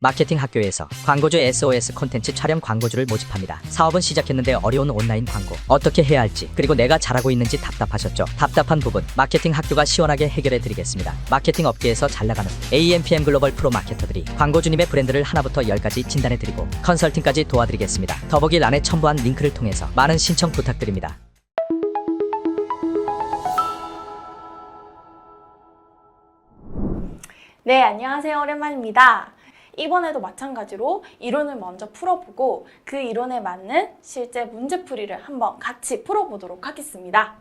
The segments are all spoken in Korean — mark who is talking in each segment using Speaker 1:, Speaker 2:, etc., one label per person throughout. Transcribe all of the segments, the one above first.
Speaker 1: 마케팅 학교에서 광고주 SOS 콘텐츠 촬영 광고주를 모집합니다. 사업은 시작했는데 어려운 온라인 광고 어떻게 해야 할지, 그리고 내가 잘하고 있는지 답답하셨죠? 답답한 부분 마케팅 학교가 시원하게 해결해 드리겠습니다. 마케팅 업계에서 잘 나가는 AMPM 글로벌 프로 마케터들이 광고주님의 브랜드를 하나부터 10까지 진단해 드리고 컨설팅까지 도와드리겠습니다. 더보기란에 첨부한 링크를 통해서 많은 신청 부탁드립니다.
Speaker 2: 네, 안녕하세요. 오랜만입니다. 이번에도 마찬가지로 이론을 먼저 풀어보고 그 이론에 맞는 실제 문제풀이를 한번 같이 풀어보도록 하겠습니다.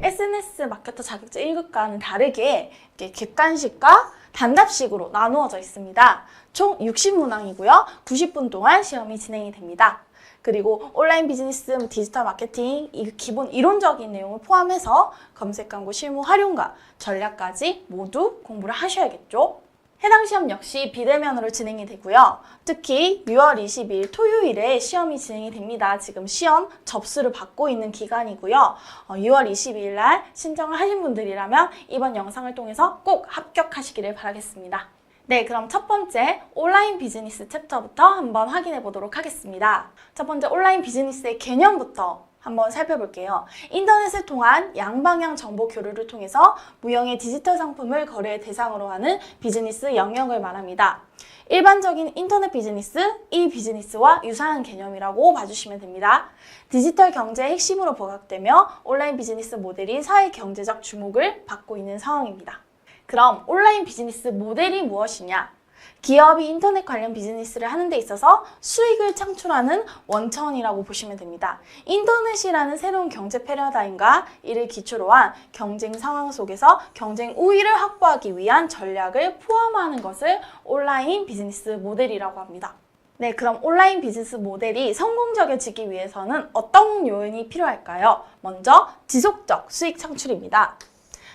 Speaker 2: SNS 마케터 자격증 1급과는 다르게 객관식과 단답식으로 나누어져 있습니다. 총 60문항이고요. 90분 동안 시험이 진행이 됩니다. 그리고 온라인 비즈니스, 디지털 마케팅, 이 기본 이론적인 내용을 포함해서 검색 광고 실무 활용과 전략까지 모두 공부를 하셔야겠죠. 해당 시험 역시 비대면으로 진행이 되고요. 특히 6월 20일 토요일에 시험이 진행이 됩니다. 지금 시험 접수를 받고 있는 기간이고요. 6월 22일 날 신청을 하신 분들이라면 이번 영상을 통해서 꼭 합격하시기를 바라겠습니다. 네, 그럼 첫 번째 온라인 비즈니스 챕터부터 한번 확인해 보도록 하겠습니다. 첫 번째 온라인 비즈니스의 개념부터 한번 살펴볼게요. 인터넷을 통한 양방향 정보 교류를 통해서 무형의 디지털 상품을 거래의 대상으로 하는 비즈니스 영역을 말합니다. 일반적인 인터넷 비즈니스, 이 비즈니스와 유사한 개념이라고 봐주시면 됩니다. 디지털 경제의 핵심으로 부각되며 온라인 비즈니스 모델이 사회 경제적 주목을 받고 있는 상황입니다. 그럼 온라인 비즈니스 모델이 무엇이냐? 기업이 인터넷 관련 비즈니스를 하는 데 있어서 수익을 창출하는 원천이라고 보시면 됩니다. 인터넷이라는 새로운 경제 패러다임과 이를 기초로 한 경쟁 상황 속에서 경쟁 우위를 확보하기 위한 전략을 포함하는 것을 온라인 비즈니스 모델이라고 합니다. 네, 그럼 온라인 비즈니스 모델이 성공적이어지기 위해서는 어떤 요인이 필요할까요? 먼저 지속적 수익 창출입니다.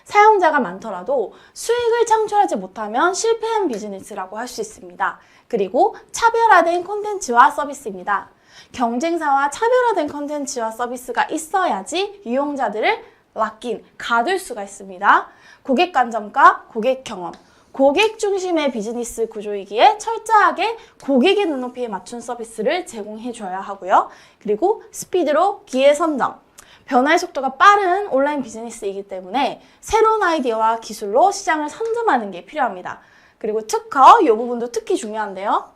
Speaker 2: 사용자가 많더라도 수익을 창출하지 못하면 실패한 비즈니스라고 할 수 있습니다. 그리고 차별화된 콘텐츠와 서비스입니다. 경쟁사와 차별화된 콘텐츠와 서비스가 있어야지 유용자들을 가둘 수가 있습니다. 고객 관점과 고객 경험, 고객 중심의 비즈니스 구조이기에 철저하게 고객의 눈높이에 맞춘 서비스를 제공해줘야 하고요. 그리고 스피드로 기회 선정, 변화의 속도가 빠른 온라인 비즈니스이기 때문에 새로운 아이디어와 기술로 시장을 선점하는 게 필요합니다. 그리고 특허, 이 부분도 특히 중요한데요.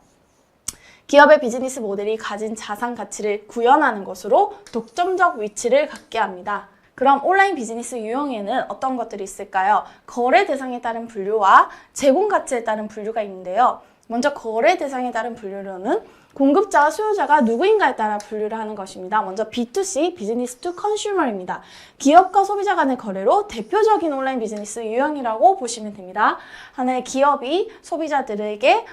Speaker 2: 기업의 비즈니스 모델이 가진 자산 가치를 구현하는 것으로 독점적 위치를 갖게 합니다. 그럼 온라인 비즈니스 유형에는 어떤 것들이 있을까요? 거래 대상에 따른 분류와 제공 가치에 따른 분류가 있는데요. 먼저 거래 대상에 따른 분류로는 공급자와 수요자가 누구인가에 따라 분류를 하는 것입니다. 먼저 B2C, 비즈니스 투 컨슈머입니다. 기업과 소비자 간의 거래로 대표적인 온라인 비즈니스 유형이라고 보시면 됩니다. 하나의 기업이 소비자들에게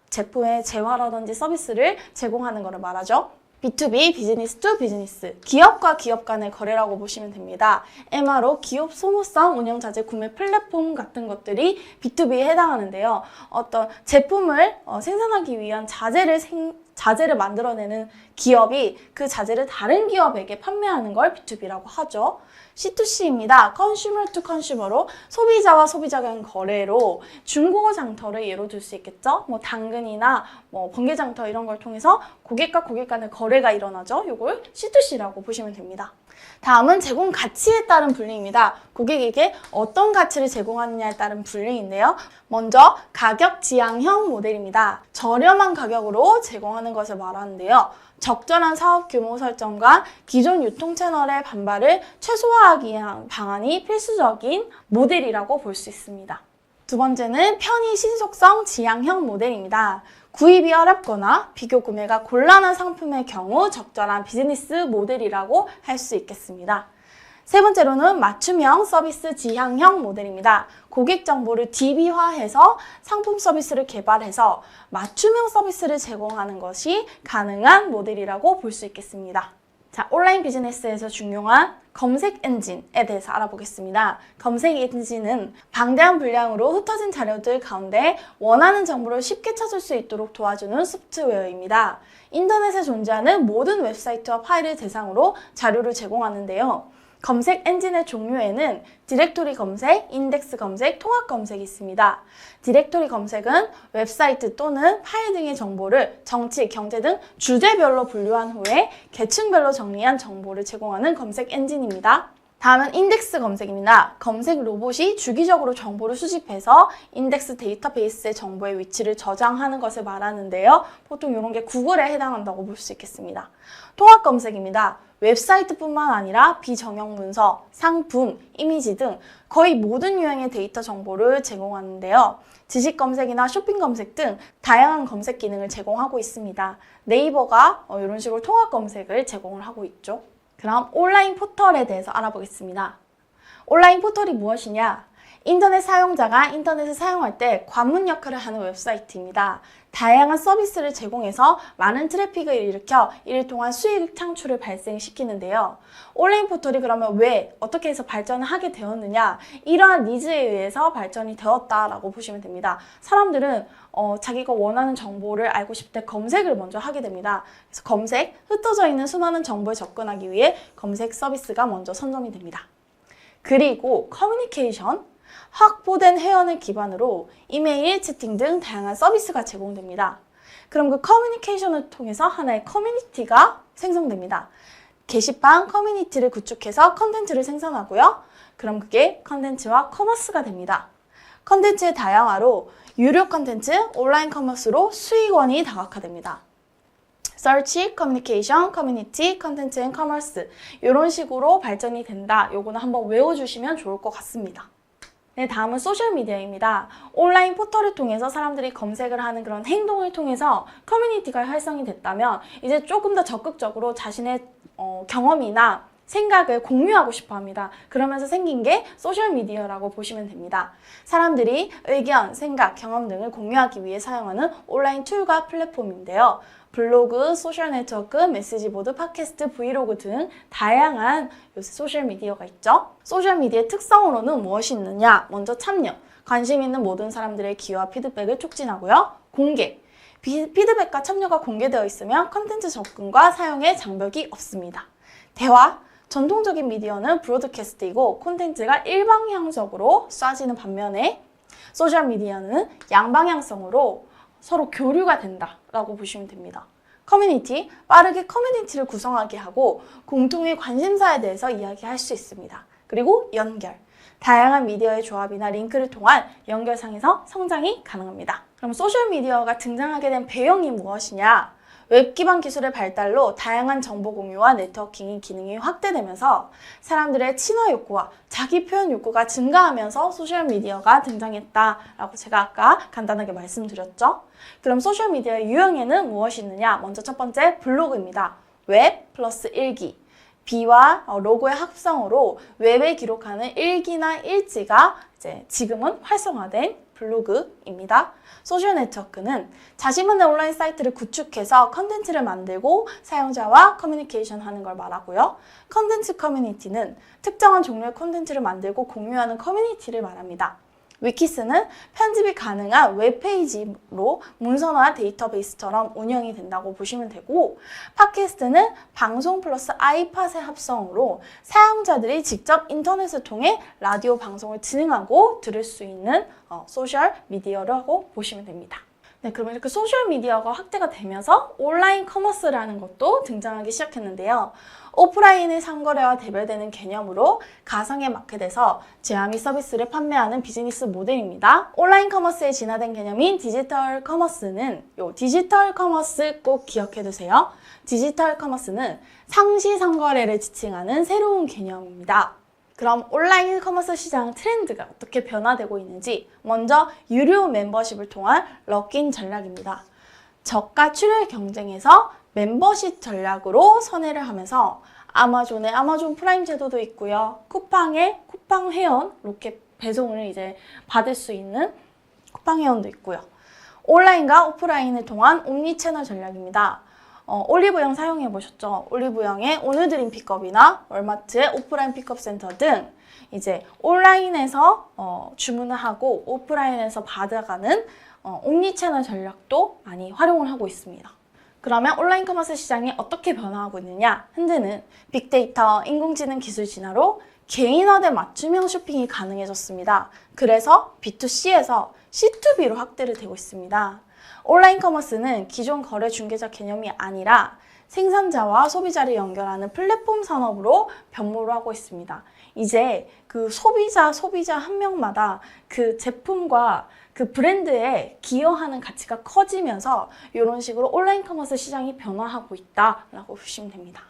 Speaker 2: 제품의 재화라든지 서비스를 제공하는 것을 말하죠. B2B, 비즈니스 투 비즈니스, 기업과 기업 간의 거래라고 보시면 됩니다. MRO, 기업 소모성 운영자재 구매 플랫폼 같은 것들이 B2B에 해당하는데요. 어떤 제품을 생산하기 위한 자재를 만들어내는 기업이 그 자재를 다른 기업에게 판매하는 걸 B2B라고 하죠. C2C입니다. 컨슈머 투 컨슈머로 소비자와 소비자 간 거래로 중고 장터를 예로 들 수 있겠죠. 당근이나 번개 장터 이런 걸 통해서 고객과 고객 간의 거래가 일어나죠. 이걸 C2C라고 보시면 됩니다. 다음은 제공 가치에 따른 분류입니다. 고객에게 어떤 가치를 제공하느냐에 따른 분류인데요. 먼저 가격 지향형 모델입니다. 저렴한 가격으로 제공하는 것을 말하는데요. 적절한 사업 규모 설정과 기존 유통 채널의 반발을 최소화하기 위한 방안이 필수적인 모델이라고 볼 수 있습니다. 두 번째는 편의 신속성 지향형 모델입니다. 구입이 어렵거나 비교 구매가 곤란한 상품의 경우 적절한 비즈니스 모델이라고 할 수 있겠습니다. 세 번째로는 맞춤형 서비스 지향형 모델입니다. 고객 정보를 DB화해서 상품 서비스를 개발해서 맞춤형 서비스를 제공하는 것이 가능한 모델이라고 볼 수 있겠습니다. 자, 온라인 비즈니스에서 중요한 검색 엔진에 대해서 알아보겠습니다. 검색 엔진은 방대한 분량으로 흩어진 자료들 가운데 원하는 정보를 쉽게 찾을 수 있도록 도와주는 소프트웨어입니다. 인터넷에 존재하는 모든 웹사이트와 파일을 대상으로 자료를 제공하는데요. 검색 엔진의 종류에는 디렉토리 검색, 인덱스 검색, 통합 검색이 있습니다. 디렉토리 검색은 웹사이트 또는 파일 등의 정보를 정치, 경제 등 주제별로 분류한 후에 계층별로 정리한 정보를 제공하는 검색 엔진입니다. 다음은 인덱스 검색입니다. 검색 로봇이 주기적으로 정보를 수집해서 인덱스 데이터베이스의 정보의 위치를 저장하는 것을 말하는데요. 보통 이런 게 구글에 해당한다고 볼 수 있겠습니다. 통합 검색입니다. 웹사이트뿐만 아니라 비정형 문서, 상품, 이미지 등 거의 모든 유형의 데이터 정보를 제공하는데요. 지식 검색이나 쇼핑 검색 등 다양한 검색 기능을 제공하고 있습니다. 네이버가 이런 식으로 통합 검색을 제공을 하고 있죠. 그럼 온라인 포털에 대해서 알아보겠습니다. 온라인 포털이 무엇이냐? 인터넷 사용자가 인터넷을 사용할 때 관문 역할을 하는 웹사이트입니다. 다양한 서비스를 제공해서 많은 트래픽을 일으켜 이를 통한 수익 창출을 발생시키는데요. 온라인 포털이 그러면 왜, 어떻게 해서 발전을 하게 되었느냐? 이러한 니즈에 의해서 발전이 되었다라고 보시면 됩니다. 사람들은 자기가 원하는 정보를 알고 싶을 때 검색을 먼저 하게 됩니다. 그래서 검색, 흩어져 있는 수많은 정보에 접근하기 위해 검색 서비스가 먼저 선점이 됩니다. 그리고 커뮤니케이션, 확보된 회원을 기반으로 이메일, 채팅 등 다양한 서비스가 제공됩니다. 그럼 그 커뮤니케이션을 통해서 하나의 커뮤니티가 생성됩니다. 게시판 커뮤니티를 구축해서 컨텐츠를 생산하고요. 그럼 그게 컨텐츠와 커머스가 됩니다. 컨텐츠의 다양화로 유료 컨텐츠, 온라인 커머스로 수익원이 다각화됩니다. 서치, 커뮤니케이션, 커뮤니티, 컨텐츠 앤 커머스 이런 식으로 발전이 된다. 요거는 한번 외워주시면 좋을 것 같습니다. 네, 다음은 소셜미디어입니다. 온라인 포털을 통해서 사람들이 검색을 하는 그런 행동을 통해서 커뮤니티가 활성이 됐다면 이제 조금 더 적극적으로 자신의 경험이나 생각을 공유하고 싶어 합니다. 그러면서 생긴 게 소셜미디어라고 보시면 됩니다. 사람들이 의견, 생각, 경험 등을 공유하기 위해 사용하는 온라인 툴과 플랫폼인데요. 블로그, 소셜네트워크, 메시지보드, 팟캐스트, 브이로그 등 다양한 요새 소셜미디어가 있죠. 소셜미디어의 특성으로는 무엇이 있느냐? 먼저 참여, 관심 있는 모든 사람들의 기여와 피드백을 촉진하고요. 공개, 피드백과 참여가 공개되어 있으면 컨텐츠 접근과 사용에 장벽이 없습니다. 대화, 전통적인 미디어는 브로드캐스트이고 콘텐츠가 일방향적으로 쏴지는 반면에 소셜미디어는 양방향성으로 서로 교류가 된다라고 보시면 됩니다. 커뮤니티, 빠르게 커뮤니티를 구성하게 하고 공통의 관심사에 대해서 이야기할 수 있습니다. 그리고 연결, 다양한 미디어의 조합이나 링크를 통한 연결상에서 성장이 가능합니다. 그럼 소셜미디어가 등장하게 된 배경이 무엇이냐? 웹 기반 기술의 발달로 다양한 정보 공유와 네트워킹 기능이 확대되면서 사람들의 친화 욕구와 자기 표현 욕구가 증가하면서 소셜미디어가 등장했다라고 제가 아까 간단하게 말씀드렸죠. 그럼 소셜미디어의 유형에는 무엇이 있느냐? 먼저 첫 번째 블로그입니다. 웹 플러스 일기. 비와 로고의 합성으로 웹에 기록하는 일기나 일지가 지금은 활성화된 블로그입니다. 소셜네트워크는 자신만의 온라인 사이트를 구축해서 컨텐츠를 만들고 사용자와 커뮤니케이션 하는 걸 말하고요. 컨텐츠 커뮤니티는 특정한 종류의 컨텐츠를 만들고 공유하는 커뮤니티를 말합니다. 위키스는 편집이 가능한 웹페이지로 문서나 데이터베이스처럼 운영이 된다고 보시면 되고, 팟캐스트는 방송 플러스 아이팟의 합성으로 사용자들이 직접 인터넷을 통해 라디오 방송을 진행하고 들을 수 있는 소셜 미디어라고 보시면 됩니다. 네, 그러면 이렇게 소셜미디어가 확대가 되면서 온라인 커머스라는 것도 등장하기 시작했는데요. 오프라인의 상거래와 대별되는 개념으로 가상의 마켓에서 제휴 및 서비스를 판매하는 비즈니스 모델입니다. 온라인 커머스의 진화된 개념인 디지털 커머스는 디지털 커머스 꼭 기억해 두세요. 디지털 커머스는 상시 상거래를 지칭하는 새로운 개념입니다. 그럼 온라인 커머스 시장 트렌드가 어떻게 변화되고 있는지 먼저 유료 멤버십을 통한 럭인 전략입니다. 저가 출혈 경쟁에서 멤버십 전략으로 선회를 하면서 아마존의 아마존 프라임 제도도 있고요. 쿠팡의 쿠팡 회원 로켓 배송을 받을 수 있는 쿠팡 회원도 있고요. 온라인과 오프라인을 통한 옴니 채널 전략입니다. 올리브영 사용해 보셨죠? 올리브영의 오늘 드림 픽업이나 월마트의 오프라인 픽업 센터 등 온라인에서 주문을 하고 오프라인에서 받아가는 옴니 채널 전략도 많이 활용을 하고 있습니다. 그러면 온라인 커머스 시장이 어떻게 변화하고 있느냐? 현재는 빅데이터, 인공지능 기술 진화로 개인화된 맞춤형 쇼핑이 가능해졌습니다. 그래서 B2C에서 C2B로 확대를 되고 있습니다. 온라인 커머스는 기존 거래 중개자 개념이 아니라 생산자와 소비자를 연결하는 플랫폼 산업으로 변모를 하고 있습니다. 이제 그 소비자 한 명마다 그 제품과 그 브랜드에 기여하는 가치가 커지면서 이런 식으로 온라인 커머스 시장이 변화하고 있다라고 보시면 됩니다.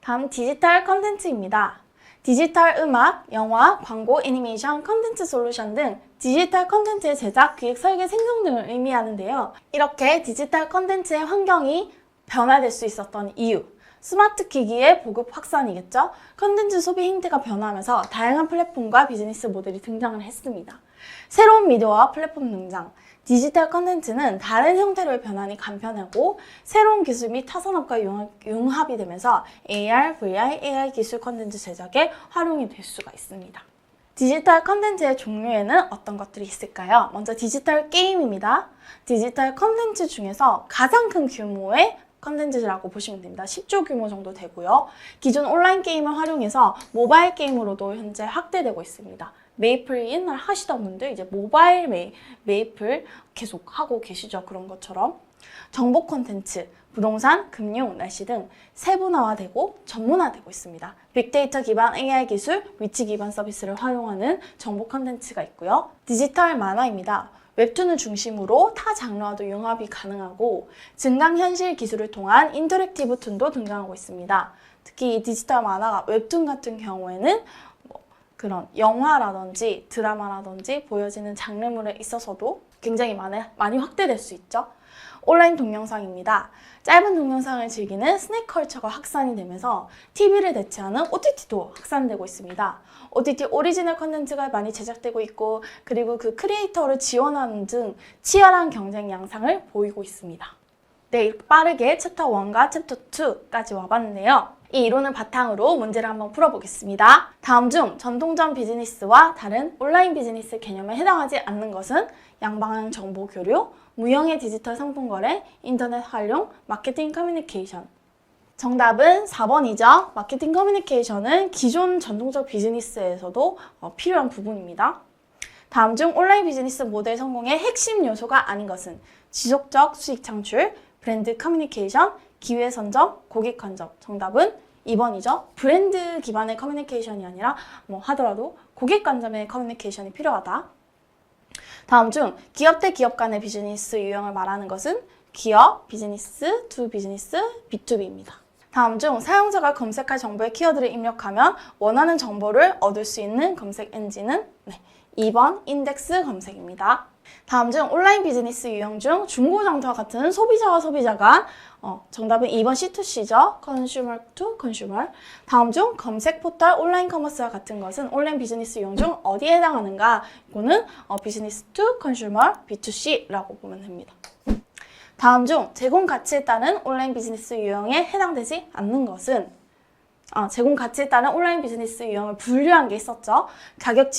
Speaker 2: 다음 디지털 컨텐츠입니다. 디지털 음악, 영화, 광고, 애니메이션, 컨텐츠 솔루션 등 디지털 컨텐츠의 제작, 기획, 설계, 생성 등을 의미하는데요. 이렇게 디지털 컨텐츠의 환경이 변화될 수 있었던 이유, 스마트 기기의 보급 확산이겠죠. 컨텐츠 소비 행태가 변화하면서 다양한 플랫폼과 비즈니스 모델이 등장을 했습니다. 새로운 미디어와 플랫폼 등장, 디지털 컨텐츠는 다른 형태로의 변환이 간편하고 새로운 기술 및 타산업과 융합이 되면서 AR, VR, AI 기술 컨텐츠 제작에 활용이 될 수가 있습니다. 디지털 컨텐츠의 종류에는 어떤 것들이 있을까요? 먼저 디지털 게임입니다. 디지털 컨텐츠 중에서 가장 큰 규모의 컨텐츠라고 보시면 됩니다. 10조 규모 정도 되고요. 기존 온라인 게임을 활용해서 모바일 게임으로도 현재 확대되고 있습니다. 메이플 옛날 하시던 분들 이제 모바일 메이플 계속 하고 계시죠. 그런 것처럼 정보 콘텐츠, 부동산, 금융, 날씨 등 세분화되고 전문화되고 있습니다. 빅데이터 기반 AI 기술, 위치 기반 서비스를 활용하는 정보 콘텐츠가 있고요. 디지털 만화입니다. 웹툰을 중심으로 타 장르와도 융합이 가능하고 증강현실 기술을 통한 인터랙티브 툰도 등장하고 있습니다. 특히 이 디지털 만화가 웹툰 같은 경우에는 그런 영화라든지 드라마라든지 보여지는 장르물에 있어서도 굉장히 많이 확대될 수 있죠. 온라인 동영상입니다. 짧은 동영상을 즐기는 스낵 컬처가 확산이 되면서 TV를 대체하는 OTT도 확산되고 있습니다. OTT 오리지널 컨텐츠가 많이 제작되고 있고 그리고 그 크리에이터를 지원하는 등 치열한 경쟁 양상을 보이고 있습니다. 네, 이렇게 빠르게 챕터 1과 챕터 2까지 와봤는데요. 이 이론을 바탕으로 문제를 한번 풀어보겠습니다. 다음 중 전통적 비즈니스와 다른 온라인 비즈니스 개념에 해당하지 않는 것은 양방향 정보 교류, 무형의 디지털 상품 거래, 인터넷 활용, 마케팅 커뮤니케이션. 정답은 4번이죠. 마케팅 커뮤니케이션은 기존 전통적 비즈니스에서도 필요한 부분입니다. 다음 중 온라인 비즈니스 모델 성공의 핵심 요소가 아닌 것은 지속적 수익 창출, 브랜드 커뮤니케이션, 기회 선점, 고객 간접. 정답은 2번이죠. 브랜드 기반의 커뮤니케이션이 아니라 하더라도 고객 간접의 커뮤니케이션이 필요하다. 다음 중 기업 대 기업 간의 비즈니스 유형을 말하는 것은 기업, 비즈니스, 투 비즈니스, B2B입니다. 다음 중 사용자가 검색할 정보의 키워드를 입력하면 원하는 정보를 얻을 수 있는 검색 엔진은 2번 인덱스 검색입니다. 다음 중 온라인 비즈니스 유형 중 중고장터와 같은 소비자와 소비자 간 정답은 2번 C2C죠. 컨슈머 투 컨슈머. 다음 중 검색 포털 온라인 커머스와 같은 것은 온라인 비즈니스 유형 중 어디에 해당하는가? 이거는 비즈니스 투 컨슈머 B2C라고 보면 됩니다. 다음 중 제공 가치에 따른 온라인 비즈니스 유형에 해당되지 않는 것은 제공 가치에 따른 온라인 비즈니스 유형을 분류한 게 있었죠. 가격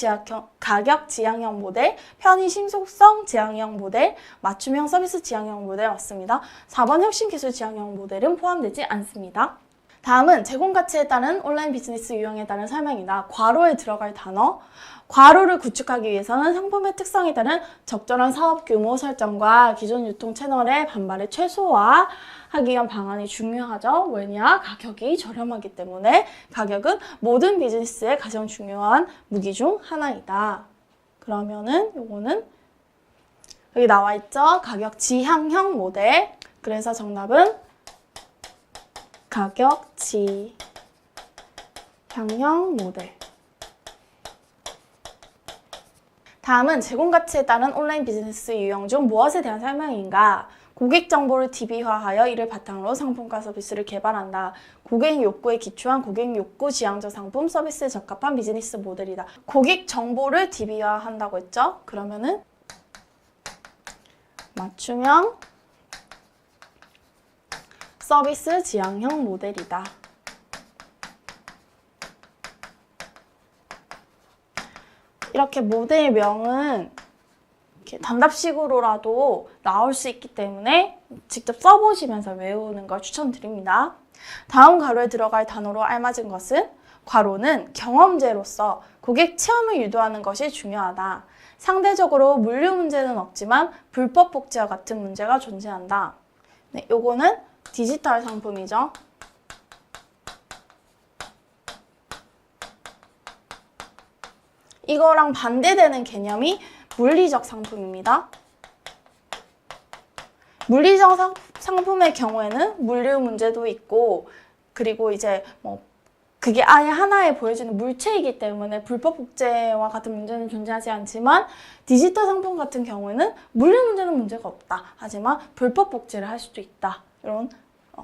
Speaker 2: 지향형 모델, 편의 신속성 지향형 모델, 맞춤형 서비스 지향형 모델 맞습니다. 4번 혁신 기술 지향형 모델은 포함되지 않습니다. 다음은 제공 가치에 따른 온라인 비즈니스 유형에 따른 설명이다. 괄호에 들어갈 단어. 괄호를 구축하기 위해서는 상품의 특성에 따른 적절한 사업 규모 설정과 기존 유통 채널의 반발을 최소화하기 위한 방안이 중요하죠. 왜냐? 가격이 저렴하기 때문에 가격은 모든 비즈니스의 가장 중요한 무기 중 하나이다. 그러면은 요거는 여기 나와 있죠. 가격 지향형 모델. 그래서 정답은 가격 지향형 모델. 다음은 제공 가치에 따른 온라인 비즈니스 유형 중 무엇에 대한 설명인가? 고객 정보를 DB화하여 이를 바탕으로 상품과 서비스를 개발한다. 고객 욕구에 기초한 고객 욕구 지향적 상품 서비스에 적합한 비즈니스 모델이다. 고객 정보를 DB화한다고 했죠? 그러면은 맞춤형 서비스 지향형 모델이다. 이렇게 모델명은 이렇게 단답식으로라도 나올 수 있기 때문에 직접 써보시면서 외우는 걸 추천드립니다. 다음 가로에 들어갈 단어로 알맞은 것은 괄호는 경험제로서 고객 체험을 유도하는 것이 중요하다. 상대적으로 물류 문제는 없지만 불법 복제와 같은 문제가 존재한다. 네, 요거는 디지털 상품이죠. 이거랑 반대되는 개념이 물리적 상품입니다. 물리적 상품의 경우에는 물류 문제도 있고, 그리고 이제 그게 아예 하나에 보여지는 물체이기 때문에 불법 복제와 같은 문제는 존재하지 않지만, 디지털 상품 같은 경우에는 물류 문제는 문제가 없다. 하지만 불법 복제를 할 수도 있다. 이런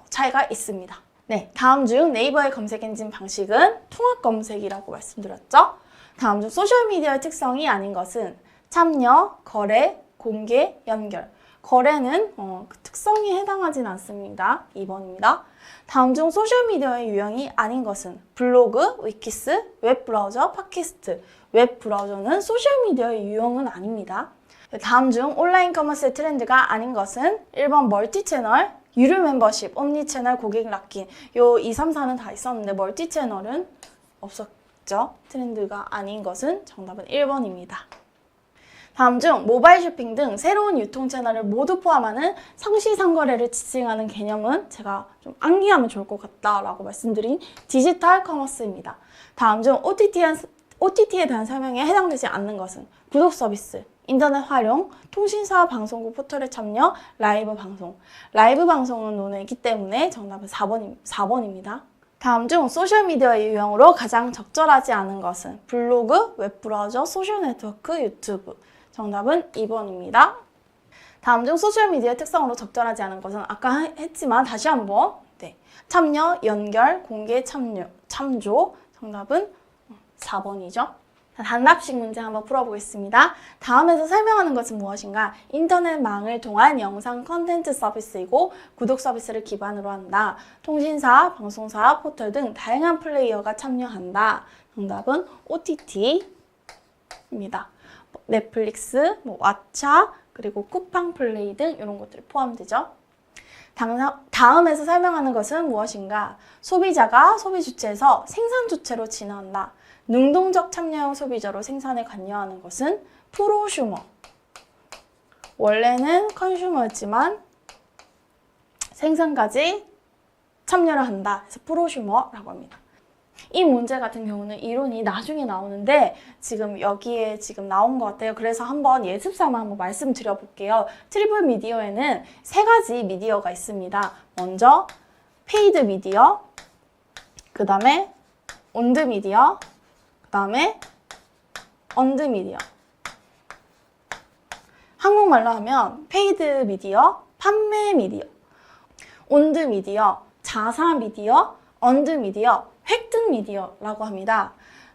Speaker 2: 차이가 있습니다. 네, 다음 중 네이버의 검색 엔진 방식은 통합 검색이라고 말씀드렸죠. 다음 중 소셜미디어의 특성이 아닌 것은 참여, 거래, 공개, 연결. 거래는 그 특성이 해당하진 않습니다. 2번입니다. 다음 중 소셜미디어의 유형이 아닌 것은 블로그, 위키스, 웹브라우저, 팟캐스트. 웹브라우저는 소셜미디어의 유형은 아닙니다. 다음 중 온라인 커머스의 트렌드가 아닌 것은 1번 멀티채널, 유료 멤버십, 옴니채널, 고객 락인. 요 2, 3, 4는 다 있었는데 멀티채널은 없었죠. 트렌드가 아닌 것은 정답은 1번입니다. 다음 중 모바일 쇼핑 등 새로운 유통 채널을 모두 포함하는 상시상거래를 지칭하는 개념은 제가 좀 암기하면 좋을 것 같다라고 말씀드린 디지털 커머스입니다. 다음 중 OTT에 대한 설명에 해당되지 않는 것은 구독 서비스, 인터넷 활용, 통신사 방송국 포털에 참여, 라이브 방송. 라이브 방송은 논외이기 때문에 정답은 4번입니다. 다음 중 소셜미디어의 유형으로 가장 적절하지 않은 것은 블로그, 웹브라우저, 소셜네트워크, 유튜브. 정답은 2번입니다. 다음 중 소셜미디어의 특성으로 적절하지 않은 것은 아까 했지만 다시 한번 참여, 연결, 공개, 참조. 정답은 4번이죠. 단답식 문제 한번 풀어보겠습니다. 다음에서 설명하는 것은 무엇인가? 인터넷망을 통한 영상 컨텐츠 서비스이고 구독 서비스를 기반으로 한다. 통신사, 방송사, 포털 등 다양한 플레이어가 참여한다. 정답은 OTT입니다. 넷플릭스, 왓챠, 그리고 쿠팡 플레이 등 이런 것들이 포함되죠. 다음에서 설명하는 것은 무엇인가? 소비자가 소비 주체에서 생산 주체로 진화한다. 능동적 참여형 소비자로 생산에 관여하는 것은 프로슈머. 원래는 컨슈머였지만 생산까지 참여를 한다. 그래서 프로슈머라고 합니다. 이 문제 같은 경우는 이론이 나중에 나오는데 지금 여기에 나온 것 같아요. 그래서 한번 예습 삼아 한번 말씀드려 볼게요. 트리플 미디어에는 3가지 미디어가 있습니다. 먼저 페이드 미디어, 그 다음에 온드 미디어, 그 다음에 언드 미디어. 한국말로 하면 페이드 미디어, 판매 미디어, 온드 미디어, 자사 미디어, 언드 미디어, 획득 미디어라고 합니다.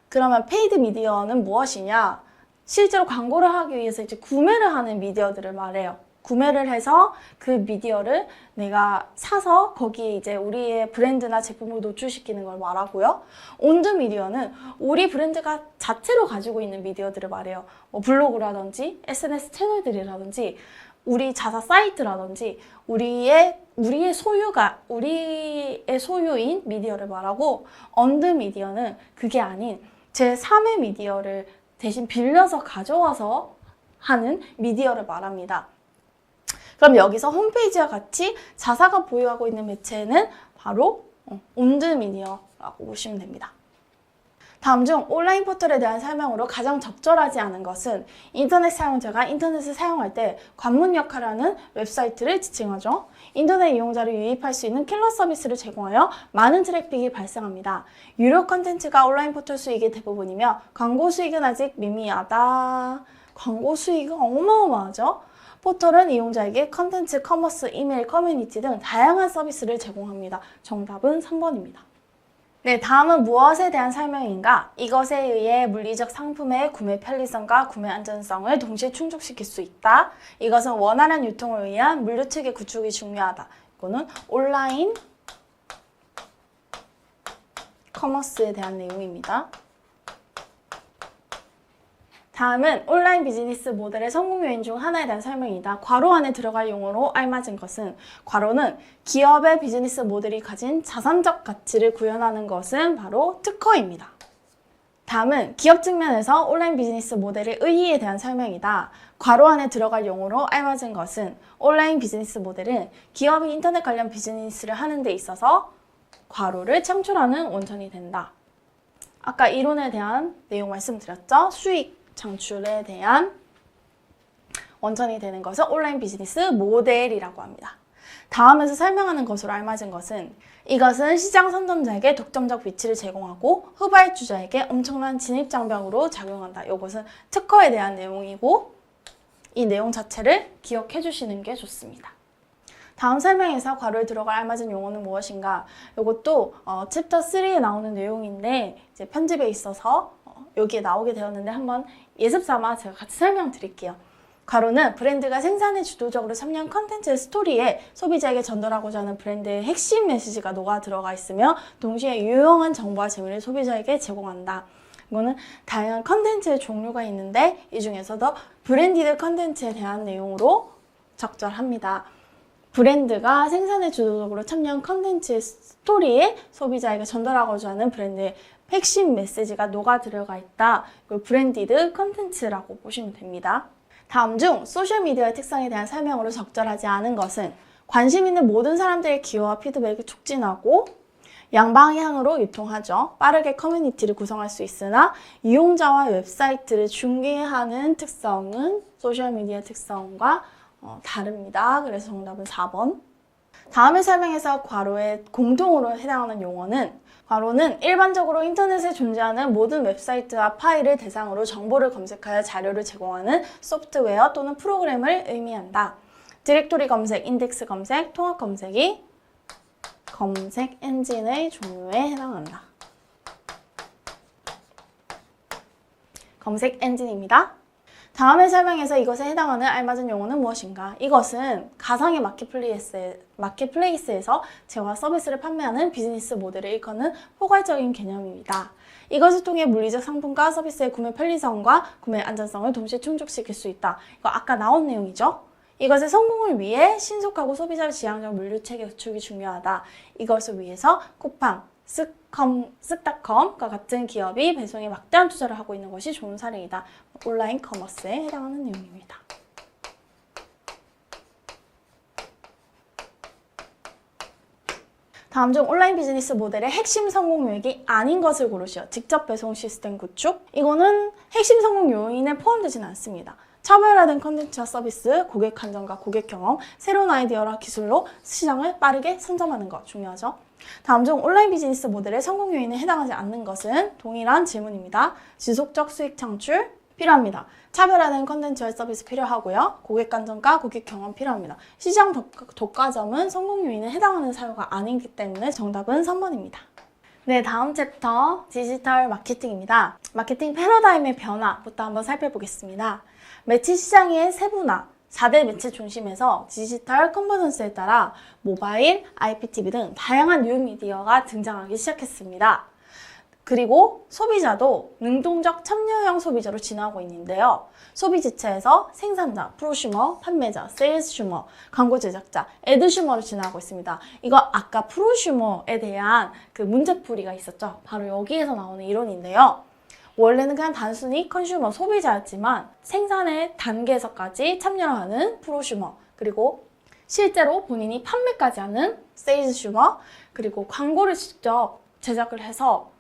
Speaker 2: 그러면 페이드 미디어는 무엇이냐? 실제로 광고를 하기 위해서 이제 구매를 하는 미디어들을 말해요. 구매를 해서 그 미디어를 내가 사서 거기에 이제 우리의 브랜드나 제품을 노출시키는 걸 말하고요. 온드 미디어는 우리 브랜드가 자체로 가지고 있는 미디어들을 말해요. 블로그라든지 SNS 채널들이라든지 우리 자사 사이트라든지 우리의 소유인 미디어를 말하고, 언드 미디어는 그게 아닌 제3의 미디어를 대신 빌려서 가져와서 하는 미디어를 말합니다. 그럼 여기서 홈페이지와 같이 자사가 보유하고 있는 매체는 바로 온드 미디어라고 보시면 됩니다. 다음 중 온라인 포털에 대한 설명으로 가장 적절하지 않은 것은 인터넷 사용자가 인터넷을 사용할 때 관문 역할을 하는 웹사이트를 지칭하죠. 인터넷 이용자를 유입할 수 있는 킬러 서비스를 제공하여 많은 트래픽이 발생합니다. 유료 콘텐츠가 온라인 포털 수익의 대부분이며 광고 수익은 아직 미미하다. 광고 수익은 어마어마하죠. 포털은 이용자에게 콘텐츠, 커머스, 이메일, 커뮤니티 등 다양한 서비스를 제공합니다. 정답은 3번입니다. 네, 다음은 무엇에 대한 설명인가? 이것에 의해 물리적 상품의 구매 편리성과 구매 안전성을 동시에 충족시킬 수 있다. 이것은 원활한 유통을 위한 물류 체계 구축이 중요하다. 이거는 온라인 커머스에 대한 내용입니다. 다음은 온라인 비즈니스 모델의 성공 요인 중 하나에 대한 설명이다. 괄호 안에 들어갈 용어로 알맞은 것은, 괄호는 기업의 비즈니스 모델이 가진 자산적 가치를 구현하는 것은 바로 특허입니다. 다음은 기업 측면에서 온라인 비즈니스 모델의 의의에 대한 설명이다. 괄호 안에 들어갈 용어로 알맞은 것은, 온라인 비즈니스 모델은 기업이 인터넷 관련 비즈니스를 하는 데 있어서 괄호를 창출하는 원천이 된다. 아까 이론에 대한 내용 말씀드렸죠? 수익 창출에 대한 원천이 되는 것을 온라인 비즈니스 모델이라고 합니다. 다음에서 설명하는 것으로 알맞은 것은, 이것은 시장 선점자에게 독점적 위치를 제공하고 흡알주자에게 엄청난 진입장벽으로 작용한다. 이것은 특허에 대한 내용이고 이 내용 자체를 기억해 주시는 게 좋습니다. 다음 설명에서 괄호에 들어갈 알맞은 용어는 무엇인가? 이것도 챕터 3에 나오는 내용인데 이제 편집에 있어서 여기에 나오게 되었는데 한번 예습 삼아 제가 같이 설명드릴게요. 괄호는 브랜드가 생산에 주도적으로 참여한 컨텐츠의 스토리에 소비자에게 전달하고자 하는 브랜드의 핵심 메시지가 녹아 들어가 있으며 동시에 유용한 정보와 재미를 소비자에게 제공한다. 이거는 다양한 컨텐츠의 종류가 있는데 이 중에서도 브랜디드 컨텐츠에 대한 내용으로 적절합니다. 브랜드가 생산에 주도적으로 참여한 컨텐츠의 스토리에 소비자에게 전달하고자 하는 브랜드의 핵심 메시지가 녹아 들어가 있다. 이걸 브랜디드 컨텐츠라고 보시면 됩니다. 다음 중 소셜미디어의 특성에 대한 설명으로 적절하지 않은 것은, 관심 있는 모든 사람들의 기여와 피드백을 촉진하고 양방향으로 유통하죠. 빠르게 커뮤니티를 구성할 수 있으나 이용자와 웹사이트를 중개하는 특성은 소셜미디어 특성과 다릅니다. 그래서 정답은 4번. 다음의 설명에서 괄호에 공통으로 해당하는 용어는, 괄호는 일반적으로 인터넷에 존재하는 모든 웹사이트와 파일을 대상으로 정보를 검색하여 자료를 제공하는 소프트웨어 또는 프로그램을 의미한다. 디렉토리 검색, 인덱스 검색, 통합 검색이 검색 엔진의 종류에 해당한다. 검색 엔진입니다. 다음의 설명에서 이것에 해당하는 알맞은 용어는 무엇인가? 이것은 가상의 마켓플레이스에서 재화 서비스를 판매하는 비즈니스 모델을 일컫는 포괄적인 개념입니다. 이것을 통해 물리적 상품과 서비스의 구매 편리성과 구매 안전성을 동시에 충족시킬 수 있다. 이거 아까 나온 내용이죠? 이것의 성공을 위해 신속하고 소비자 지향적 물류체계 구축이 중요하다. 이것을 위해서 쿠팡, 쓱닷컴과 같은 기업이 배송에 막대한 투자를 하고 있는 것이 좋은 사례이다. 온라인 커머스에 해당하는 내용입니다. 다음 중 온라인 비즈니스 모델의 핵심 성공 요인이 아닌 것을 고르시오. 직접 배송 시스템 구축. 이거는 핵심 성공 요인에 포함되지는 않습니다. 차별화된 컨텐츠와 서비스, 고객 한정과 고객 경험, 새로운 아이디어와 기술로 시장을 빠르게 선점하는 것 중요하죠. 다음 중 온라인 비즈니스 모델의 성공 요인에 해당하지 않는 것은 동일한 질문입니다. 지속적 수익 창출 필요합니다. 차별화된 컨텐츠와 서비스 필요하고요. 고객 간접과 고객 경험 필요합니다. 시장 독과점은 성공 요인에 해당하는 사유가 아니기 때문에 정답은 3번입니다. 네, 다음 챕터 디지털 마케팅입니다. 마케팅 패러다임의 변화부터 한번 살펴보겠습니다. 매체 시장의 세분화, 4대 매체 중심에서 디지털 컨버전스에 따라 모바일, IPTV 등 다양한 뉴미디어가 등장하기 시작했습니다. 그리고 소비자도 능동적 참여형 소비자로 진화하고 있는데요. 소비 지체에서 생산자, 프로슈머, 판매자, 세일즈슈머, 광고 제작자, 애드슈머로 진화하고 있습니다. 이거 아까 프로슈머에 대한 그 문제풀이가 있었죠. 바로 여기에서 나오는 이론인데요. 원래는 그냥 단순히 컨슈머, 소비자였지만 생산의 단계에서까지 참여를 하는 프로슈머, 그리고 실제로 본인이 판매까지 하는 세일즈슈머, 그리고 광고를 직접 제작을 해서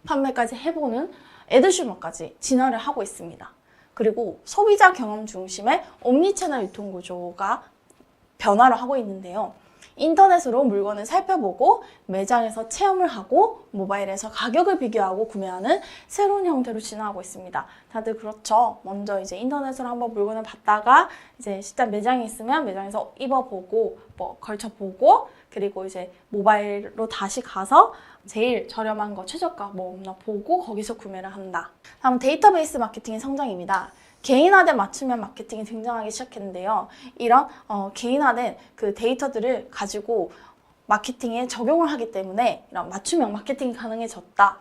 Speaker 2: 판매까지 해보는 애드슈머까지 진화를 하고 있습니다. 그리고 소비자 경험 중심의 옴니채널 유통구조가 변화를 하고 있는데요. 인터넷으로 물건을 살펴보고 매장에서 체험을 하고 모바일에서 가격을 비교하고 구매하는 새로운 형태로 진화하고 있습니다. 다들 그렇죠. 먼저 이제 인터넷으로 한번 물건을 봤다가 이제 실제 매장에 있으면 매장에서 입어보고 걸쳐보고 그리고 이제 모바일로 다시 가서 제일 저렴한 거 최저가 뭐 없나 보고 거기서 구매를 한다. 다음 데이터베이스 마케팅의 성장입니다. 개인화된 맞춤형 마케팅이 등장하기 시작했는데요. 이런 개인화된 그 데이터들을 가지고 마케팅에 적용을 하기 때문에 이런 맞춤형 마케팅이 가능해졌다.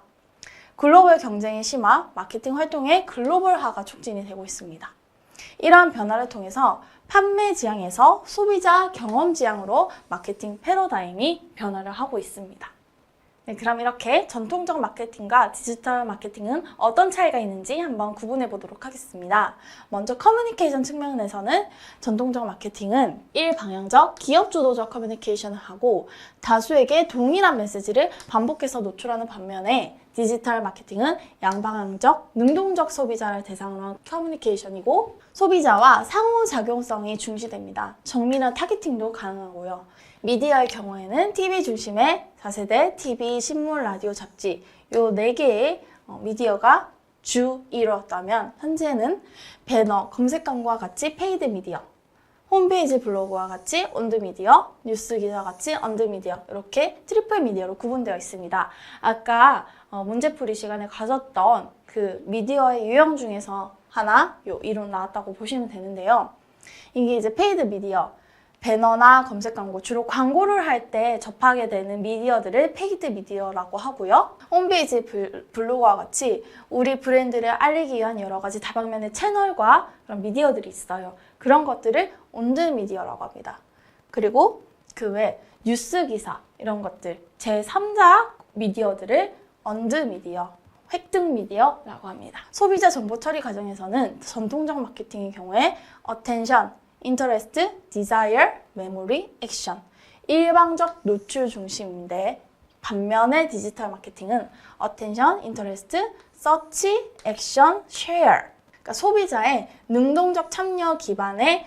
Speaker 2: 글로벌 경쟁이 심화, 마케팅 활동의 글로벌화가 촉진이 되고 있습니다. 이러한 변화를 통해서 판매 지향에서 소비자 경험 지향으로 마케팅 패러다임이 변화를 하고 있습니다. 네, 그럼 이렇게 전통적 마케팅과 디지털 마케팅은 어떤 차이가 있는지 한번 구분해 보도록 하겠습니다. 먼저 커뮤니케이션 측면에서는 전통적 마케팅은 일방향적 기업 주도적 커뮤니케이션을 하고 다수에게 동일한 메시지를 반복해서 노출하는 반면에 디지털 마케팅은 양방향적, 능동적 소비자를 대상으로 한 커뮤니케이션이고 소비자와 상호작용성이 중시됩니다. 정밀한 타겟팅도 가능하고요. 미디어의 경우에는 TV 중심의 4세대, TV, 신문, 라디오, 잡지 요 4개의 미디어가 주이루었다면 현재는 배너, 검색광고와 같이 페이드 미디어, 홈페이지 블로그와 같이 온드미디어, 뉴스 기사 같이 언드미디어 이렇게 트리플 미디어로 구분되어 있습니다. 아까 문제풀이 시간에 가졌던 그 미디어의 유형 중에서 하나 요 이론 나왔다고 보시면 되는데요. 이게 이제 페이드 미디어, 배너나 검색 광고, 주로 광고를 할 때 접하게 되는 미디어들을 페이드 미디어라고 하고요. 홈페이지 블로그와 같이 우리 브랜드를 알리기 위한 여러 가지 다방면의 채널과 그런 미디어들이 있어요. 그런 것들을 온드 미디어라고 합니다. 그리고 그 외 뉴스 기사 이런 것들, 제3자 미디어들을 언드 미디어, 획득 미디어라고 합니다. 소비자 정보 처리 과정에서는 전통적 마케팅의 경우에 attention, interest, desire, memory, action 일방적 노출 중심인데 반면에 디지털 마케팅은 attention, interest, search, action, share 그러니까 소비자의 능동적 참여 기반의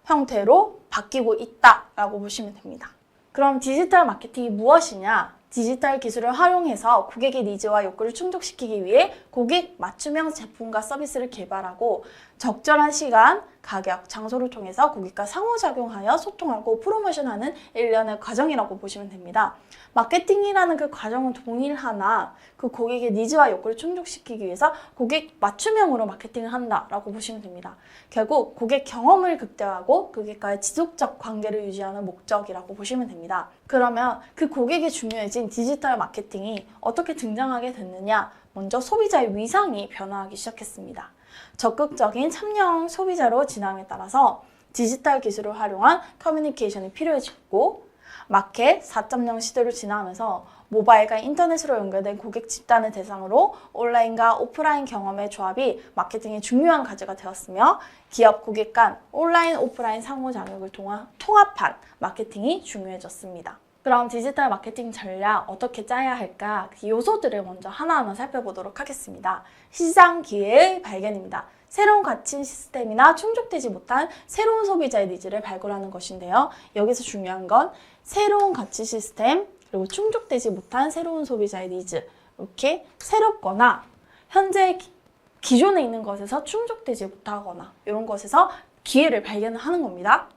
Speaker 2: 형태로 바뀌고 있다라고 보시면 됩니다. 그럼 디지털 마케팅이 무엇이냐? 디지털 기술을 활용해서 고객의 니즈와 욕구를 충족시키기 위해 고객 맞춤형 제품과 서비스를 개발하고 적절한 시간, 가격, 장소를 통해서 고객과 상호작용하여 소통하고 프로모션하는 일련의 과정이라고 보시면 됩니다. 마케팅이라는 그 과정은 동일하나 그 고객의 니즈와 욕구를 충족시키기 위해서 고객 맞춤형으로 마케팅을 한다라고 보시면 됩니다. 결국 고객 경험을 극대화하고 고객과의 지속적 관계를 유지하는 목적이라고 보시면 됩니다. 그러면 그 고객이 중요해진 디지털 마케팅이 어떻게 등장하게 됐느냐? 먼저 소비자의 위상이 변화하기 시작했습니다. 적극적인 참여형 소비자로 진함에 따라서 디지털 기술을 활용한 커뮤니케이션이 필요해졌고 마켓 4.0 시대로 진화하면서 모바일과 인터넷으로 연결된 고객 집단을 대상으로 온라인과 오프라인 경험의 조합이 마케팅의 중요한 과제가 되었으며 기업 고객 간 온라인, 오프라인 상호작용을 통합한 마케팅이 중요해졌습니다. 그럼 디지털 마케팅 전략 어떻게 짜야 할까? 그 요소들을 먼저 하나하나 살펴보도록 하겠습니다. 시장 기회의 발견입니다. 새로운 가치 시스템이나 충족되지 못한 새로운 소비자의 니즈를 발굴하는 것인데요. 여기서 중요한 건 새로운 가치 시스템, 그리고 충족되지 못한 새로운 소비자의 니즈 이렇게 새롭거나 현재 기존에 있는 것에서 충족되지 못하거나 이런 것에서 기회를 발견하는 겁니다.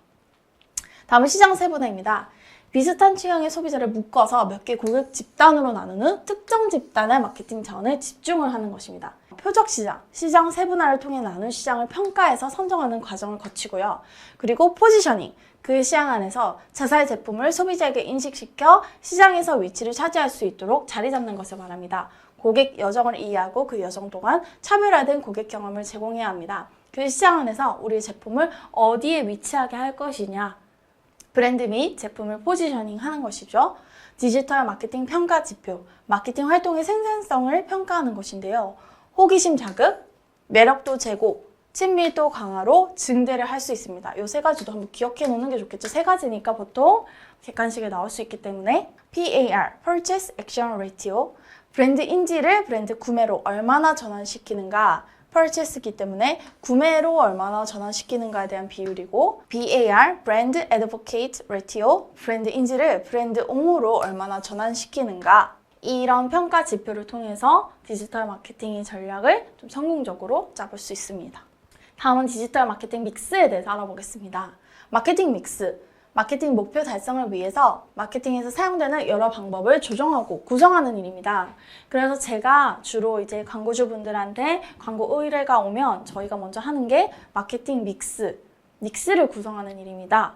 Speaker 2: 다음은 시장 세분화입니다. 비슷한 취향의 소비자를 묶어서 몇 개 고객 집단으로 나누는 특정 집단의 마케팅 자원을 집중을 하는 것입니다. 표적 시장, 시장 세분화를 통해 나눈 시장을 평가해서 선정하는 과정을 거치고요. 그리고 포지셔닝, 그 시장 안에서 자사의 제품을 소비자에게 인식시켜 시장에서 위치를 차지할 수 있도록 자리 잡는 것을 말합니다. 고객 여정을 이해하고 그 여정 동안 차별화된 고객 경험을 제공해야 합니다. 그 시장 안에서 우리 제품을 어디에 위치하게 할 것이냐, 브랜드 및 제품을 포지셔닝 하는 것이죠. 디지털 마케팅 평가 지표, 마케팅 활동의 생산성을 평가하는 것인데요. 호기심 자극, 매력도 제고, 친밀도 강화로 증대를 할 수 있습니다. 이 세 가지도 한번 기억해 놓는 게 좋겠죠. 세 가지니까 보통 객관식에 나올 수 있기 때문에 PAR, Purchase Action Ratio, 브랜드 인지를 브랜드 구매로 얼마나 전환시키는가, purchase이기 때문에 구매로 얼마나 전환시키는가에 대한 비율이고 BAR, Brand Advocate Ratio, 브랜드 인지를 브랜드 옹호로 얼마나 전환시키는가 이런 평가 지표를 통해서 디지털 마케팅의 전략을 좀 성공적으로 잡을 수 있습니다. 다음은 디지털 마케팅 믹스에 대해서 알아보겠습니다. 마케팅 믹스, 마케팅 목표 달성을 위해서 마케팅에서 사용되는 여러 방법을 조정하고 구성하는 일입니다. 그래서 제가 주로 이제 광고주분들한테 광고 의뢰가 오면 저희가 먼저 하는 게 마케팅 믹스를 구성하는 일입니다.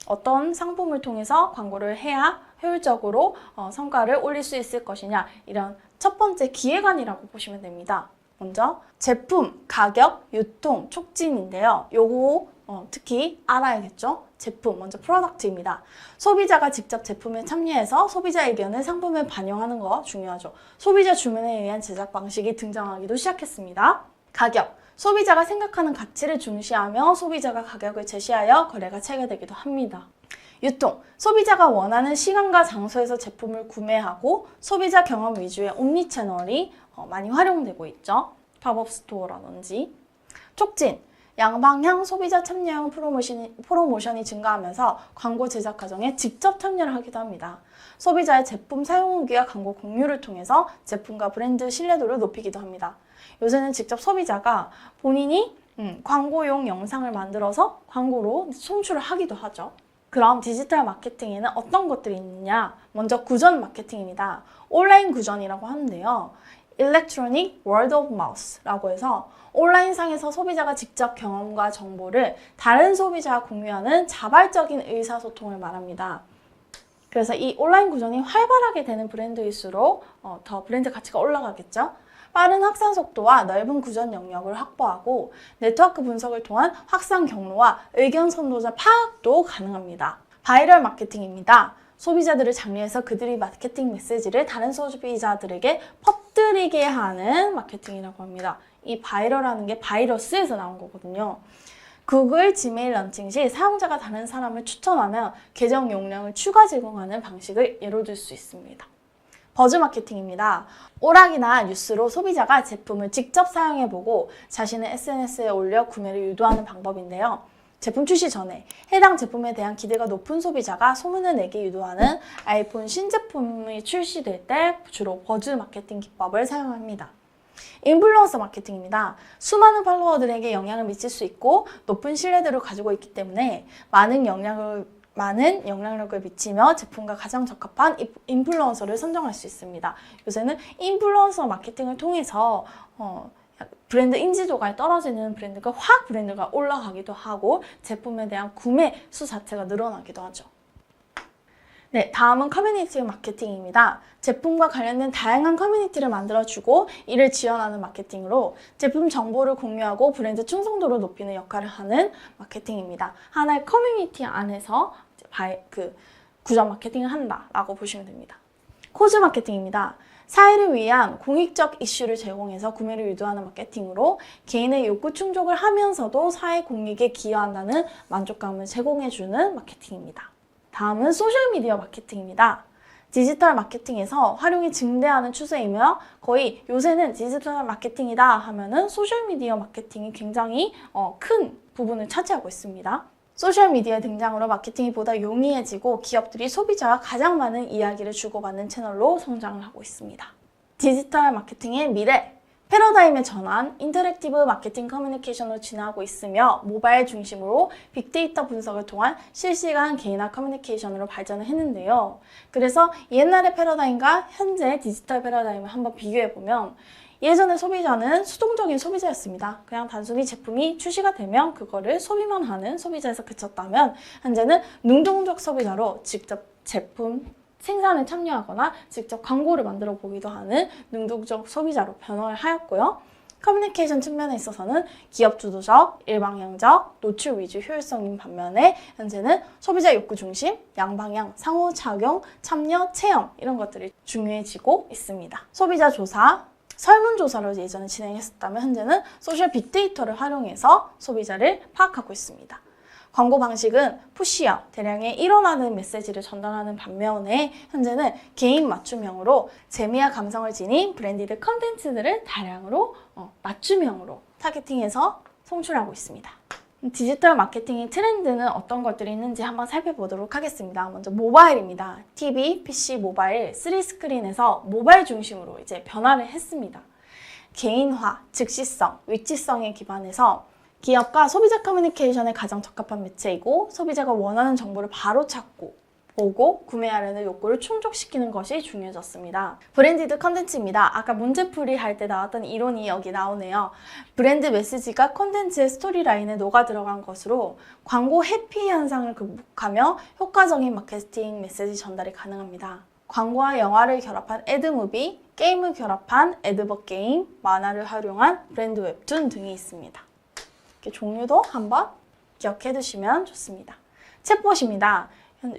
Speaker 2: 어떤 상품을 통해서 광고를 해야 효율적으로 성과를 올릴 수 있을 것이냐, 이런 첫 번째 기획안이라고 보시면 됩니다. 먼저 제품, 가격, 유통, 촉진인데요. 요거 특히 알아야겠죠? 제품, 먼저 프로덕트입니다. 소비자가 직접 제품에 참여해서 소비자 의견을 상품에 반영하는 거 중요하죠. 소비자 주문에 의한 제작 방식이 등장하기도 시작했습니다. 가격, 소비자가 생각하는 가치를 중시하며 소비자가 가격을 제시하여 거래가 체결되기도 합니다. 유통, 소비자가 원하는 시간과 장소에서 제품을 구매하고 소비자 경험 위주의 옴니채널이 많이 활용되고 있죠. 팝업 스토어라든지. 촉진, 양방향 소비자 참여형 프로모션이 증가하면서 광고 제작 과정에 직접 참여를 하기도 합니다. 소비자의 제품 사용 후기와 광고 공유를 통해서 제품과 브랜드 신뢰도를 높이기도 합니다. 요새는 직접 소비자가 본인이 광고용 영상을 만들어서 광고로 송출을 하기도 하죠. 그럼 디지털 마케팅에는 어떤 것들이 있느냐? 먼저 구전 마케팅입니다. 온라인 구전이라고 하는데요. Electronic Word of Mouth라고 해서 온라인상에서 소비자가 직접 경험과 정보를 다른 소비자와 공유하는 자발적인 의사소통을 말합니다. 그래서 이 온라인 구전이 활발하게 되는 브랜드일수록 더 브랜드 가치가 올라가겠죠. 빠른 확산 속도와 넓은 구전 영역을 확보하고 네트워크 분석을 통한 확산 경로와 의견 선도자 파악도 가능합니다. 바이럴 마케팅입니다. 소비자들을 장려해서 그들의 마케팅 메시지를 다른 소비자들에게 퍼뜨리게 하는 마케팅이라고 합니다. 이 바이럴하는 게 바이러스에서 나온 거거든요. 구글 지메일 런칭 시 사용자가 다른 사람을 추천하면 계정 용량을 추가 제공하는 방식을 예로 들 수 있습니다. 버즈 마케팅입니다. 오락이나 뉴스로 소비자가 제품을 직접 사용해보고 자신의 SNS에 올려 구매를 유도하는 방법인데요. 제품 출시 전에 해당 제품에 대한 기대가 높은 소비자가 소문을 내게 유도하는 아이폰 신제품이 출시될 때 주로 버즈 마케팅 기법을 사용합니다. 인플루언서 마케팅입니다. 수많은 팔로워들에게 영향을 미칠 수 있고 높은 신뢰도를 가지고 있기 때문에 많은 영향력을 미치며 제품과 가장 적합한 인플루언서를 선정할 수 있습니다. 요새는 인플루언서 마케팅을 통해서 브랜드 인지도가 떨어지는 브랜드가 확 브랜드가 올라가기도 하고 제품에 대한 구매 수 자체가 늘어나기도 하죠. 네, 다음은 커뮤니티 마케팅입니다. 제품과 관련된 다양한 커뮤니티를 만들어주고 이를 지원하는 마케팅으로 제품 정보를 공유하고 브랜드 충성도를 높이는 역할을 하는 마케팅입니다. 하나의 커뮤니티 안에서 구전 마케팅을 한다라고 보시면 됩니다. 코즈 마케팅입니다. 사회를 위한 공익적 이슈를 제공해서 구매를 유도하는 마케팅으로 개인의 욕구 충족을 하면서도 사회 공익에 기여한다는 만족감을 제공해주는 마케팅입니다. 다음은 소셜미디어 마케팅입니다. 디지털 마케팅에서 활용이 증대하는 추세이며 거의 요새는 디지털 마케팅이다 하면은 소셜미디어 마케팅이 굉장히 큰 부분을 차지하고 있습니다. 소셜미디어의 등장으로 마케팅이 보다 용이해지고 기업들이 소비자와 가장 많은 이야기를 주고받는 채널로 성장을 하고 있습니다. 디지털 마케팅의 미래, 패러다임의 전환, 인터랙티브 마케팅 커뮤니케이션으로 진화하고 있으며 모바일 중심으로 빅데이터 분석을 통한 실시간 개인화 커뮤니케이션으로 발전을 했는데요. 그래서 옛날의 패러다임과 현재 디지털 패러다임을 한번 비교해보면 예전에 소비자는 수동적인 소비자였습니다. 그냥 단순히 제품이 출시가 되면 그거를 소비만 하는 소비자에서 그쳤다면 현재는 능동적 소비자로 직접 제품 생산에 참여하거나 직접 광고를 만들어 보기도 하는 능동적 소비자로 변화를 하였고요. 커뮤니케이션 측면에 있어서는 기업 주도적, 일방향적, 노출 위주 효율성인 반면에 현재는 소비자 욕구 중심, 양방향, 상호작용, 참여, 체험 이런 것들이 중요해지고 있습니다. 소비자 조사, 설문조사를 예전에 진행했었다면 현재는 소셜 빅데이터를 활용해서 소비자를 파악하고 있습니다. 광고 방식은 푸시업, 대량의 일어나는 메시지를 전달하는 반면에 현재는 개인 맞춤형으로 재미와 감성을 지닌 브랜디드 컨텐츠들을 다량으로 맞춤형으로 타겟팅해서 송출하고 있습니다. 디지털 마케팅의 트렌드는 어떤 것들이 있는지 한번 살펴보도록 하겠습니다. 먼저 모바일입니다. TV, PC, 모바일, 3스크린에서 모바일 중심으로 이제 변화를 했습니다. 개인화, 즉시성, 위치성에 기반해서 기업과 소비자 커뮤니케이션에 가장 적합한 매체이고 소비자가 원하는 정보를 바로 찾고 보고 구매하려는 욕구를 충족시키는 것이 중요해졌습니다. 브랜디드 컨텐츠입니다. 아까 문제풀이 할 때 나왔던 이론이 여기 나오네요. 브랜드 메시지가 컨텐츠의 스토리라인에 녹아 들어간 것으로 광고 회피 현상을 극복하며 효과적인 마케팅 메시지 전달이 가능합니다. 광고와 영화를 결합한 애드무비, 게임을 결합한 애드버 게임, 만화를 활용한 브랜드 웹툰 등이 있습니다. 이렇게 종류도 한번 기억해 두시면 좋습니다. 챗봇입니다.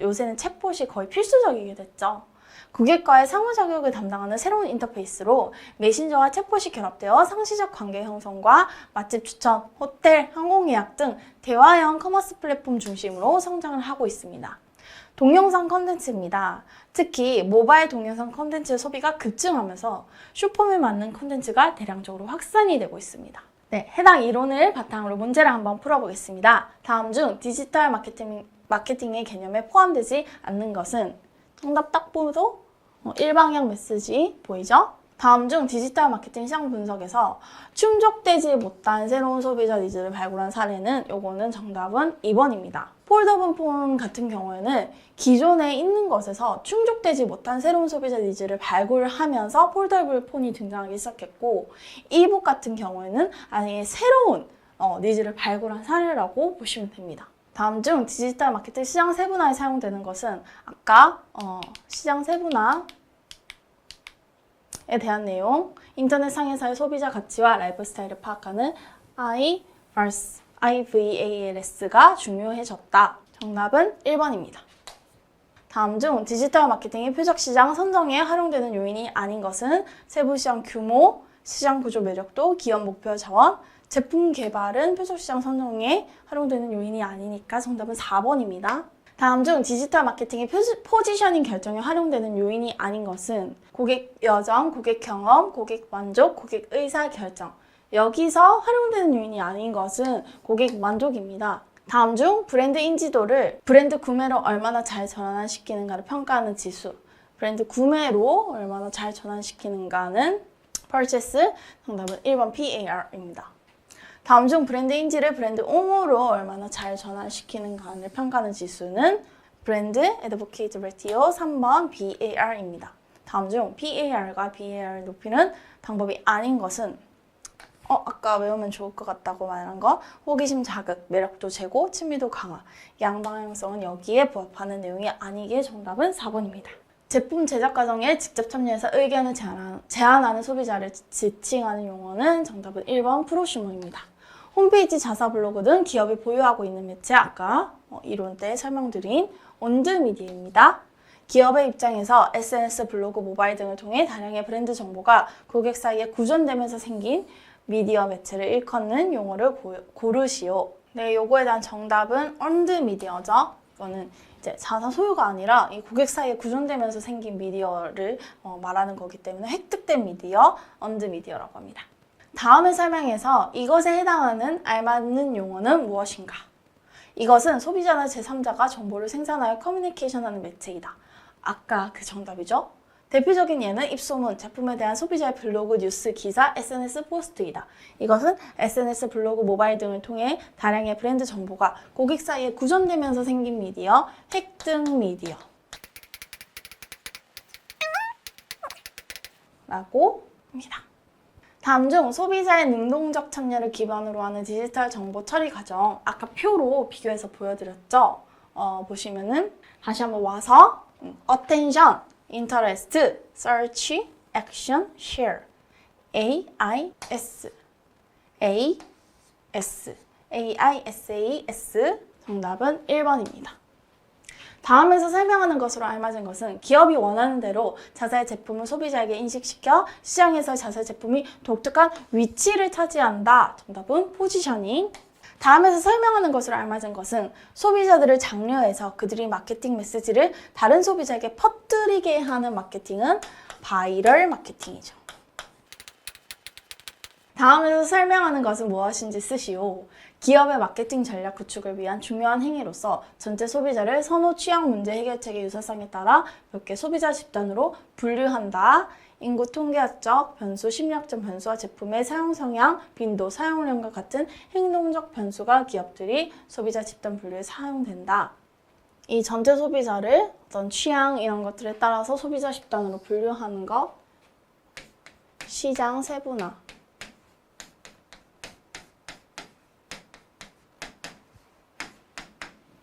Speaker 2: 요새는 챗봇이 거의 필수적이게 됐죠. 고객과의 상호작용을 담당하는 새로운 인터페이스로 메신저와 챗봇이 결합되어 상시적 관계 형성과 맛집 추천, 호텔, 항공 예약 등 대화형 커머스 플랫폼 중심으로 성장을 하고 있습니다. 동영상 컨텐츠입니다. 특히 모바일 동영상 컨텐츠 소비가 급증하면서 쇼폼에 맞는 컨텐츠가 대량적으로 확산이 되고 있습니다. 네, 해당 이론을 바탕으로 문제를 한번 풀어보겠습니다. 다음 중 디지털 마케팅의 개념에 포함되지 않는 것은 정답 딱 보도 일방향 메시지 보이죠? 다음 중 디지털 마케팅 시장 분석에서 충족되지 못한 새로운 소비자 니즈를 발굴한 사례는 요거는 정답은 2번입니다. 폴더블 폰 같은 경우에는 기존에 있는 것에서 충족되지 못한 새로운 소비자 니즈를 발굴하면서 폴더블 폰이 등장하기 시작했고 이북 같은 경우에는 아예 새로운 니즈를 발굴한 사례라고 보시면 됩니다. 다음 중 디지털 마케팅 시장 세분화에 사용되는 것은 아까 시장 세분화에 대한 내용, 인터넷 상에서의 소비자 가치와 라이프 스타일을 파악하는 IVALS가 중요해졌다. 정답은 1번입니다. 다음 중 디지털 마케팅의 표적 시장 선정에 활용되는 요인이 아닌 것은 세부 시장 규모, 시장 구조 매력도, 기업 목표 자원, 제품 개발은 표적 시장 선정에 활용되는 요인이 아니니까 정답은 4번입니다. 다음 중 디지털 마케팅의 포지셔닝 결정에 활용되는 요인이 아닌 것은 고객 여정, 고객 경험, 고객 만족, 고객 의사 결정. 여기서 활용되는 요인이 아닌 것은 고객 만족입니다. 다음 중 브랜드 인지도를 브랜드 구매로 얼마나 잘 전환시키는가를 평가하는 지수. 브랜드 구매로 얼마나 잘 전환시키는가는 purchase. 정답은 1번 PAR입니다. 다음 중 브랜드 인지를 브랜드 옹호로 얼마나 잘 전환시키는가를 평가하는 지수는 브랜드 애드보케이트 레티오 3번 BAR입니다. 다음 중 PAR과 BAR을 높이는 방법이 아닌 것은 아까 외우면 좋을 것 같다고 말한 거 호기심 자극, 매력도 제고, 친밀도 강화, 양방향성은 여기에 부합하는 내용이 아니기에 정답은 4번입니다. 제품 제작 과정에 직접 참여해서 의견을 제안하는 소비자를 지칭하는 용어는 정답은 1번 프로슈머입니다. 홈페이지, 자사 블로그 등 기업이 보유하고 있는 매체, 아까 이론 때 설명드린 온드미디어입니다. 기업의 입장에서 SNS, 블로그, 모바일 등을 통해 다량의 브랜드 정보가 고객 사이에 구전되면서 생긴 미디어 매체를 일컫는 용어를 고르시오. 네, 요거에 대한 정답은 온드미디어죠. 이거는 이제 자사 소유가 아니라 이 고객 사이에 구전되면서 생긴 미디어를 말하는 거기 때문에 획득된 미디어, 온드미디어라고 합니다. 다음의 설명에서 이것에 해당하는 알맞는 용어는 무엇인가? 이것은 소비자나 제3자가 정보를 생산하여 커뮤니케이션하는 매체이다. 아까 그 정답이죠? 대표적인 예는 입소문, 제품에 대한 소비자의 블로그, 뉴스, 기사, SNS 포스트이다. 이것은 SNS, 블로그, 모바일 등을 통해 다량의 브랜드 정보가 고객 사이에 구전되면서 생긴 미디어, 획득 미디어 라고 합니다. 다음 중 소비자의 능동적 참여를 기반으로 하는 디지털 정보 처리 과정, 아까 표로 비교해서 보여드렸죠? 보시면은 다시 한번 와서 attention, interest, search, action, share, AIS, AISAS, 정답은 1번입니다. 다음에서 설명하는 것으로 알맞은 것은 기업이 원하는 대로 자사의 제품을 소비자에게 인식시켜 시장에서 자사의 제품이 독특한 위치를 차지한다. 정답은 포지셔닝. 다음에서 설명하는 것으로 알맞은 것은 소비자들을 장려해서 그들이 마케팅 메시지를 다른 소비자에게 퍼뜨리게 하는 마케팅은 바이럴 마케팅이죠. 다음에서 설명하는 것은 무엇인지 쓰시오. 기업의 마케팅 전략 구축을 위한 중요한 행위로서 전체 소비자를 선호 취향 문제 해결책의 유사성에 따라 몇 개 소비자 집단으로 분류한다. 인구 통계학적 변수, 심리학적 변수와 제품의 사용 성향, 빈도, 사용량과 같은 행동적 변수가 기업들이 소비자 집단 분류에 사용된다. 이 전체 소비자를 어떤 취향 이런 것들에 따라서 소비자 집단으로 분류하는 것, 시장 세분화.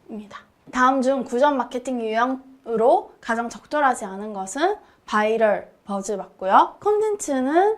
Speaker 2: 입니다. 다음 중 구전 마케팅 유형으로 가장 적절하지 않은 것은 바이럴, 버즈 맞고요. 콘텐츠는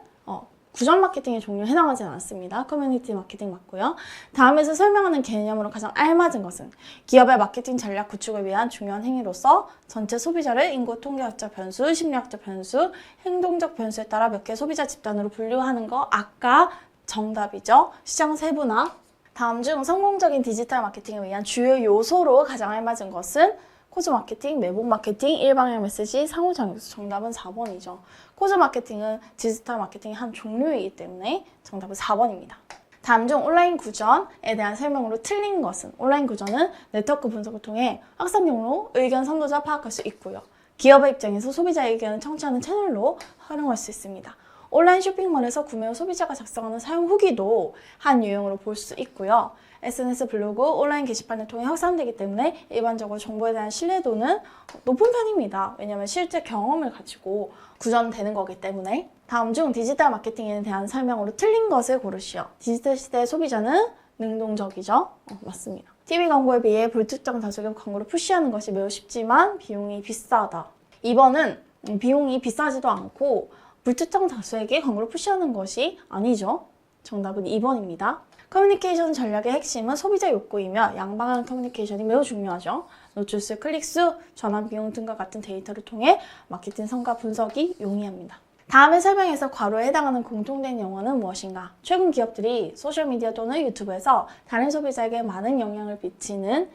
Speaker 2: 구전 마케팅의 종류에 해당하지 않습니다. 커뮤니티 마케팅 맞고요. 다음에서 설명하는 개념으로 가장 알맞은 것은 기업의 마케팅 전략 구축을 위한 중요한 행위로서 전체 소비자를 인구 통계학적 변수, 심리학적 변수, 행동적 변수에 따라 몇 개 소비자 집단으로 분류하는 거 아까 정답이죠. 시장 세분화. 다음 중 성공적인 디지털 마케팅을 위한 주요 요소로 가장 알맞은 것은 코즈 마케팅, 매복 마케팅, 일방향 메시지, 상호작용수. 정답은 4번이죠. 코즈 마케팅은 디지털 마케팅의 한 종류이기 때문에 정답은 4번입니다. 다음 중 온라인 구전에 대한 설명으로 틀린 것은 온라인 구전은 네트워크 분석을 통해 확산용으로 의견 선도자 파악할 수 있고요. 기업의 입장에서 소비자의 의견을 청취하는 채널로 활용할 수 있습니다. 온라인 쇼핑몰에서 구매 후 소비자가 작성하는 사용 후기도 한 유형으로 볼 수 있고요. SNS, 블로그, 온라인 게시판을 통해 확산되기 때문에 일반적으로 정보에 대한 신뢰도는 높은 편입니다. 왜냐하면 실제 경험을 가지고 구전되는 거기 때문에. 다음 중 디지털 마케팅에 대한 설명으로 틀린 것을 고르시오. 디지털 시대의 소비자는 능동적이죠? 맞습니다. TV 광고에 비해 불특정 다수의 광고를 푸시하는 것이 매우 쉽지만 비용이 비싸다. 2번은 비용이 비싸지도 않고 불특정 다수에게 광고를 푸시하는 것이 아니죠. 정답은 2번입니다. 커뮤니케이션 전략의 핵심은 소비자 욕구이며 양방향 커뮤니케이션이 매우 중요하죠. 노출수, 클릭수, 전환 비용 등과 같은 데이터를 통해 마케팅 성과 분석이 용이합니다. 다음의 설명에서 괄호에 해당하는 공통된 용어는 무엇인가? 최근 기업들이 소셜미디어 또는 유튜브에서 다른 소비자에게 많은 영향을 미치는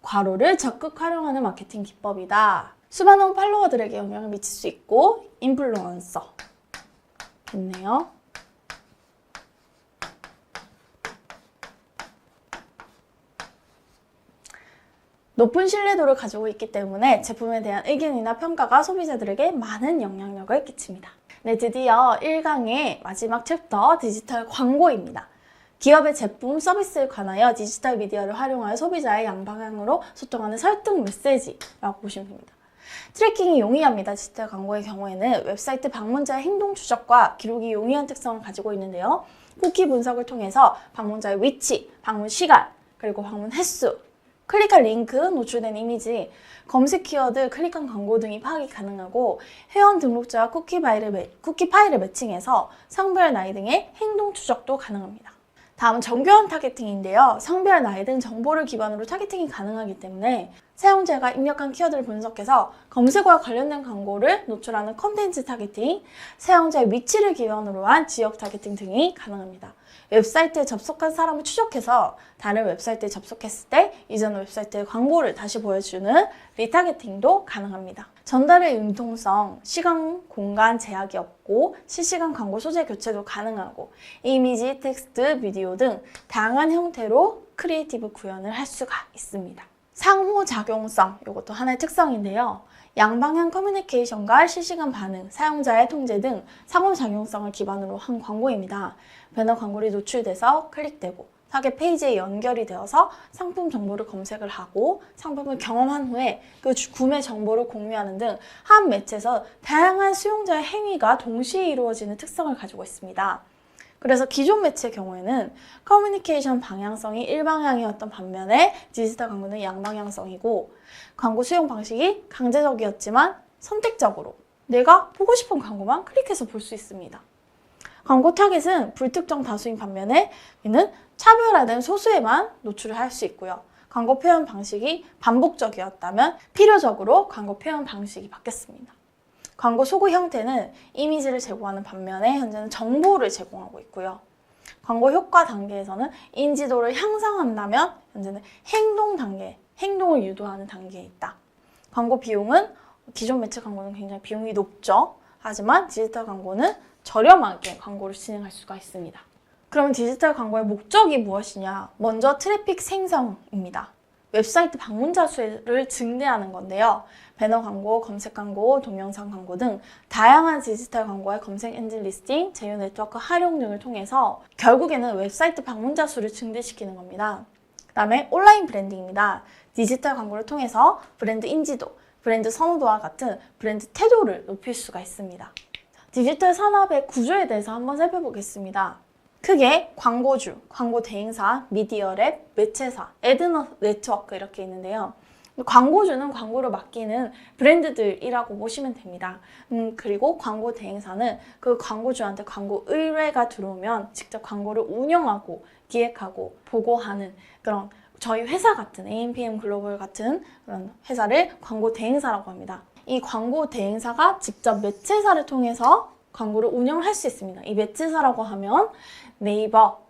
Speaker 2: 괄호를 적극 활용하는 마케팅 기법이다. 수많은 팔로워들에게 영향을 미칠 수 있고 인플루언서 됐네요. 높은 신뢰도를 가지고 있기 때문에 제품에 대한 의견이나 평가가 소비자들에게 많은 영향력을 끼칩니다. 네, 드디어 1강의 마지막 챕터 디지털 광고입니다. 기업의 제품, 서비스에 관하여 디지털 미디어를 활용하여 소비자의 양방향으로 소통하는 설득 메시지라고 보시면 됩니다. 트래킹이 용이합니다. 디지털 광고의 경우에는 웹사이트 방문자의 행동 추적과 기록이 용이한 특성을 가지고 있는데요. 쿠키 분석을 통해서 방문자의 위치, 방문 시간, 그리고 방문 횟수, 클릭한 링크, 노출된 이미지, 검색 키워드, 클릭한 광고 등이 파악이 가능하고 회원 등록자와 쿠키 파일을 매칭해서 성별, 나이 등의 행동 추적도 가능합니다. 다음은 정교한 타겟팅인데요. 성별, 나이 등 정보를 기반으로 타겟팅이 가능하기 때문에 사용자가 입력한 키워드를 분석해서 검색어와 관련된 광고를 노출하는 콘텐츠 타겟팅, 사용자의 위치를 기반으로 한 지역 타겟팅 등이 가능합니다. 웹사이트에 접속한 사람을 추적해서 다른 웹사이트에 접속했을 때 이전 웹사이트의 광고를 다시 보여주는 리타겟팅도 가능합니다. 전달의 융통성, 시간, 공간 제약이 없고 실시간 광고 소재 교체도 가능하고 이미지, 텍스트, 비디오 등 다양한 형태로 크리에이티브 구현을 할 수가 있습니다. 상호작용성, 이것도 하나의 특성인데요. 양방향 커뮤니케이션과 실시간 반응, 사용자의 통제 등 상호작용성을 기반으로 한 광고입니다. 배너 광고를 노출돼서 클릭되고 타겟 페이지에 연결이 되어서 상품 정보를 검색을 하고 상품을 경험한 후에 그 구매 정보를 공유하는 등 한 매체에서 다양한 수용자의 행위가 동시에 이루어지는 특성을 가지고 있습니다. 그래서 기존 매체의 경우에는 커뮤니케이션 방향성이 일방향이었던 반면에 디지털 광고는 양방향성이고 광고 수용 방식이 강제적이었지만 선택적으로 내가 보고 싶은 광고만 클릭해서 볼 수 있습니다. 광고 타겟은 불특정 다수인 반면에 이는 차별화된 소수에만 노출을 할 수 있고요. 광고 표현 방식이 반복적이었다면 필요적으로 광고 표현 방식이 바뀌었습니다. 광고 소구 형태는 이미지를 제공하는 반면에 현재는 정보를 제공하고 있고요. 광고 효과 단계에서는 인지도를 향상한다면 현재는 행동 단계, 행동을 유도하는 단계에 있다. 광고 비용은 기존 매체 광고는 굉장히 비용이 높죠. 하지만 디지털 광고는 저렴하게 광고를 진행할 수가 있습니다. 그럼 디지털 광고의 목적이 무엇이냐? 먼저 트래픽 생성입니다. 웹사이트 방문자 수를 증대하는 건데요. 배너 광고, 검색 광고, 동영상 광고 등 다양한 디지털 광고의 검색 엔진 리스팅, 제휴 네트워크 활용 등을 통해서 결국에는 웹사이트 방문자 수를 증대시키는 겁니다. 그 다음에 온라인 브랜딩입니다. 디지털 광고를 통해서 브랜드 인지도, 브랜드 선호도와 같은 브랜드 태도를 높일 수가 있습니다. 디지털 산업의 구조에 대해서 한번 살펴보겠습니다. 크게 광고주, 광고 대행사, 미디어랩, 매체사, 애드 네트워크 이렇게 있는데요. 광고주는 광고를 맡기는 브랜드들이라고 보시면 됩니다. 그리고 광고 대행사는 그 광고주한테 광고 의뢰가 들어오면 직접 광고를 운영하고 기획하고 보고하는 그런 저희 회사 같은 AMPM 글로벌 같은 그런 회사를 광고 대행사라고 합니다. 이 광고 대행사가 직접 매체사를 통해서 광고를 운영할 수 있습니다. 이 매체사라고 하면 네이버,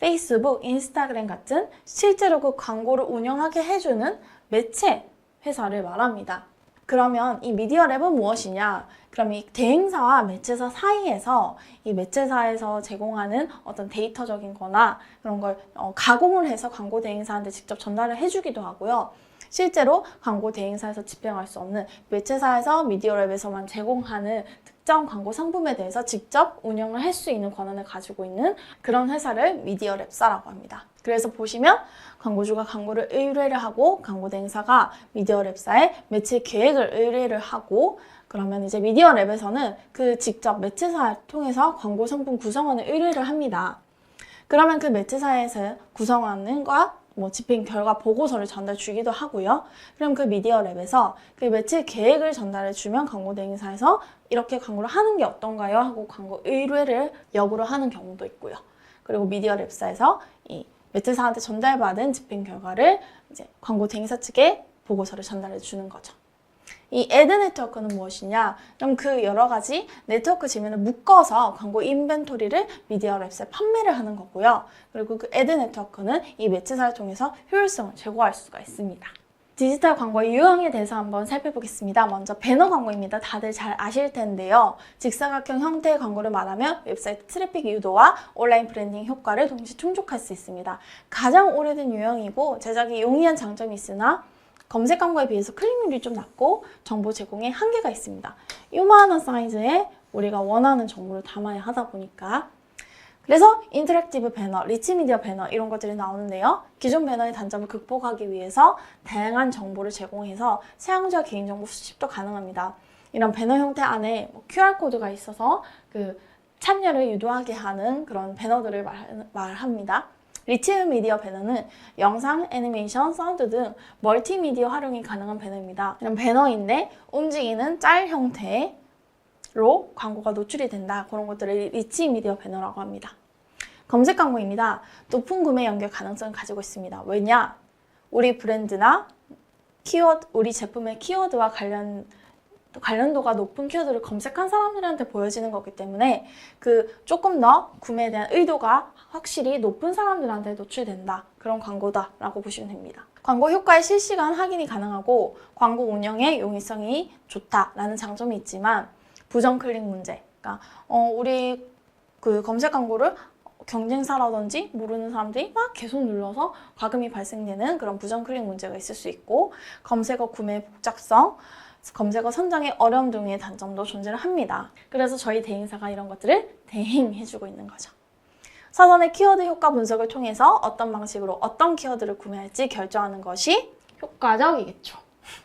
Speaker 2: 페이스북, 인스타그램 같은 실제로 그 광고를 운영하게 해주는 매체 회사를 말합니다. 그러면 이 미디어랩은 무엇이냐? 그럼 이 대행사와 매체사 사이에서 이 매체사에서 제공하는 어떤 데이터적인 거나 그런 걸 가공을 해서 광고 대행사한테 직접 전달을 해주기도 하고요. 실제로 광고 대행사에서 집행할 수 없는 매체사에서 미디어랩에서만 제공하는 특정 광고 상품에 대해서 직접 운영을 할 수 있는 권한을 가지고 있는 그런 회사를 미디어랩사라고 합니다. 그래서 보시면 광고주가 광고를 의뢰를 하고 광고 대행사가 미디어랩사에 매체 계획을 의뢰를 하고 그러면 이제 미디어랩에서는 그 직접 매체사를 통해서 광고 상품 구성원을 의뢰를 합니다. 그러면 그 매체사에서 구성원과 집행 결과 보고서를 전달 주기도 하고요. 그럼 그 미디어랩에서 그 매체 계획을 전달해 주면 광고 대행사에서 이렇게 광고를 하는 게 어떤가요? 하고 광고 의뢰를 역으로 하는 경우도 있고요. 그리고 미디어랩사에서 이 매체사한테 전달받은 집행 결과를 이제 광고 대행사 측에 보고서를 전달해 주는 거죠. 이 애드 네트워크는 무엇이냐? 그럼 그 여러 가지 네트워크 지면을 묶어서 광고 인벤토리를 미디어랩스에 판매를 하는 거고요. 그리고 그 애드 네트워크는 이 매체사를 통해서 효율성을 제고할 수가 있습니다. 디지털 광고의 유형에 대해서 한번 살펴보겠습니다. 먼저 배너 광고입니다. 다들 잘 아실 텐데요. 직사각형 형태의 광고를 말하면 웹사이트 트래픽 유도와 온라인 브랜딩 효과를 동시에 충족할 수 있습니다. 가장 오래된 유형이고 제작이 용이한 장점이 있으나 검색 광고에 비해서 클릭률이 좀 낮고 정보 제공에 한계가 있습니다. 요만한 사이즈에 우리가 원하는 정보를 담아야 하다 보니까 그래서 인터랙티브 배너, 리치 미디어 배너 이런 것들이 나오는데요. 기존 배너의 단점을 극복하기 위해서 다양한 정보를 제공해서 사용자 개인정보 수집도 가능합니다. 이런 배너 형태 안에 QR코드가 있어서 그 참여를 유도하게 하는 그런 배너들을 말합니다. 리치 미디어 배너는 영상, 애니메이션, 사운드 등 멀티미디어 활용이 가능한 배너입니다. 이런 배너인데 움직이는 짤 형태로 광고가 노출이 된다. 그런 것들을 리치 미디어 배너라고 합니다. 검색 광고입니다. 높은 구매 연결 가능성을 가지고 있습니다. 왜냐? 우리 브랜드나 키워드, 우리 제품의 키워드와 관련도가 높은 키워드를 검색한 사람들한테 보여지는 거기 때문에 그 조금 더 구매에 대한 의도가 확실히 높은 사람들한테 노출된다. 그런 광고다라고 보시면 됩니다. 광고 효과의 실시간 확인이 가능하고 광고 운영의 용이성이 좋다라는 장점이 있지만 부정 클릭 문제. 그러니까 우리 그 검색 광고를 경쟁사라든지 모르는 사람들이 막 계속 눌러서 과금이 발생되는 그런 부정 클릭 문제가 있을 수 있고 검색어 구매 복잡성, 검색어 선정의 어려움 등의 단점도 존재를 합니다. 그래서 저희 대행사가 이런 것들을 대행해주고 있는 거죠. 사전에 키워드 효과 분석을 통해서 어떤 방식으로 어떤 키워드를 구매할지 결정하는 것이 효과적이겠죠.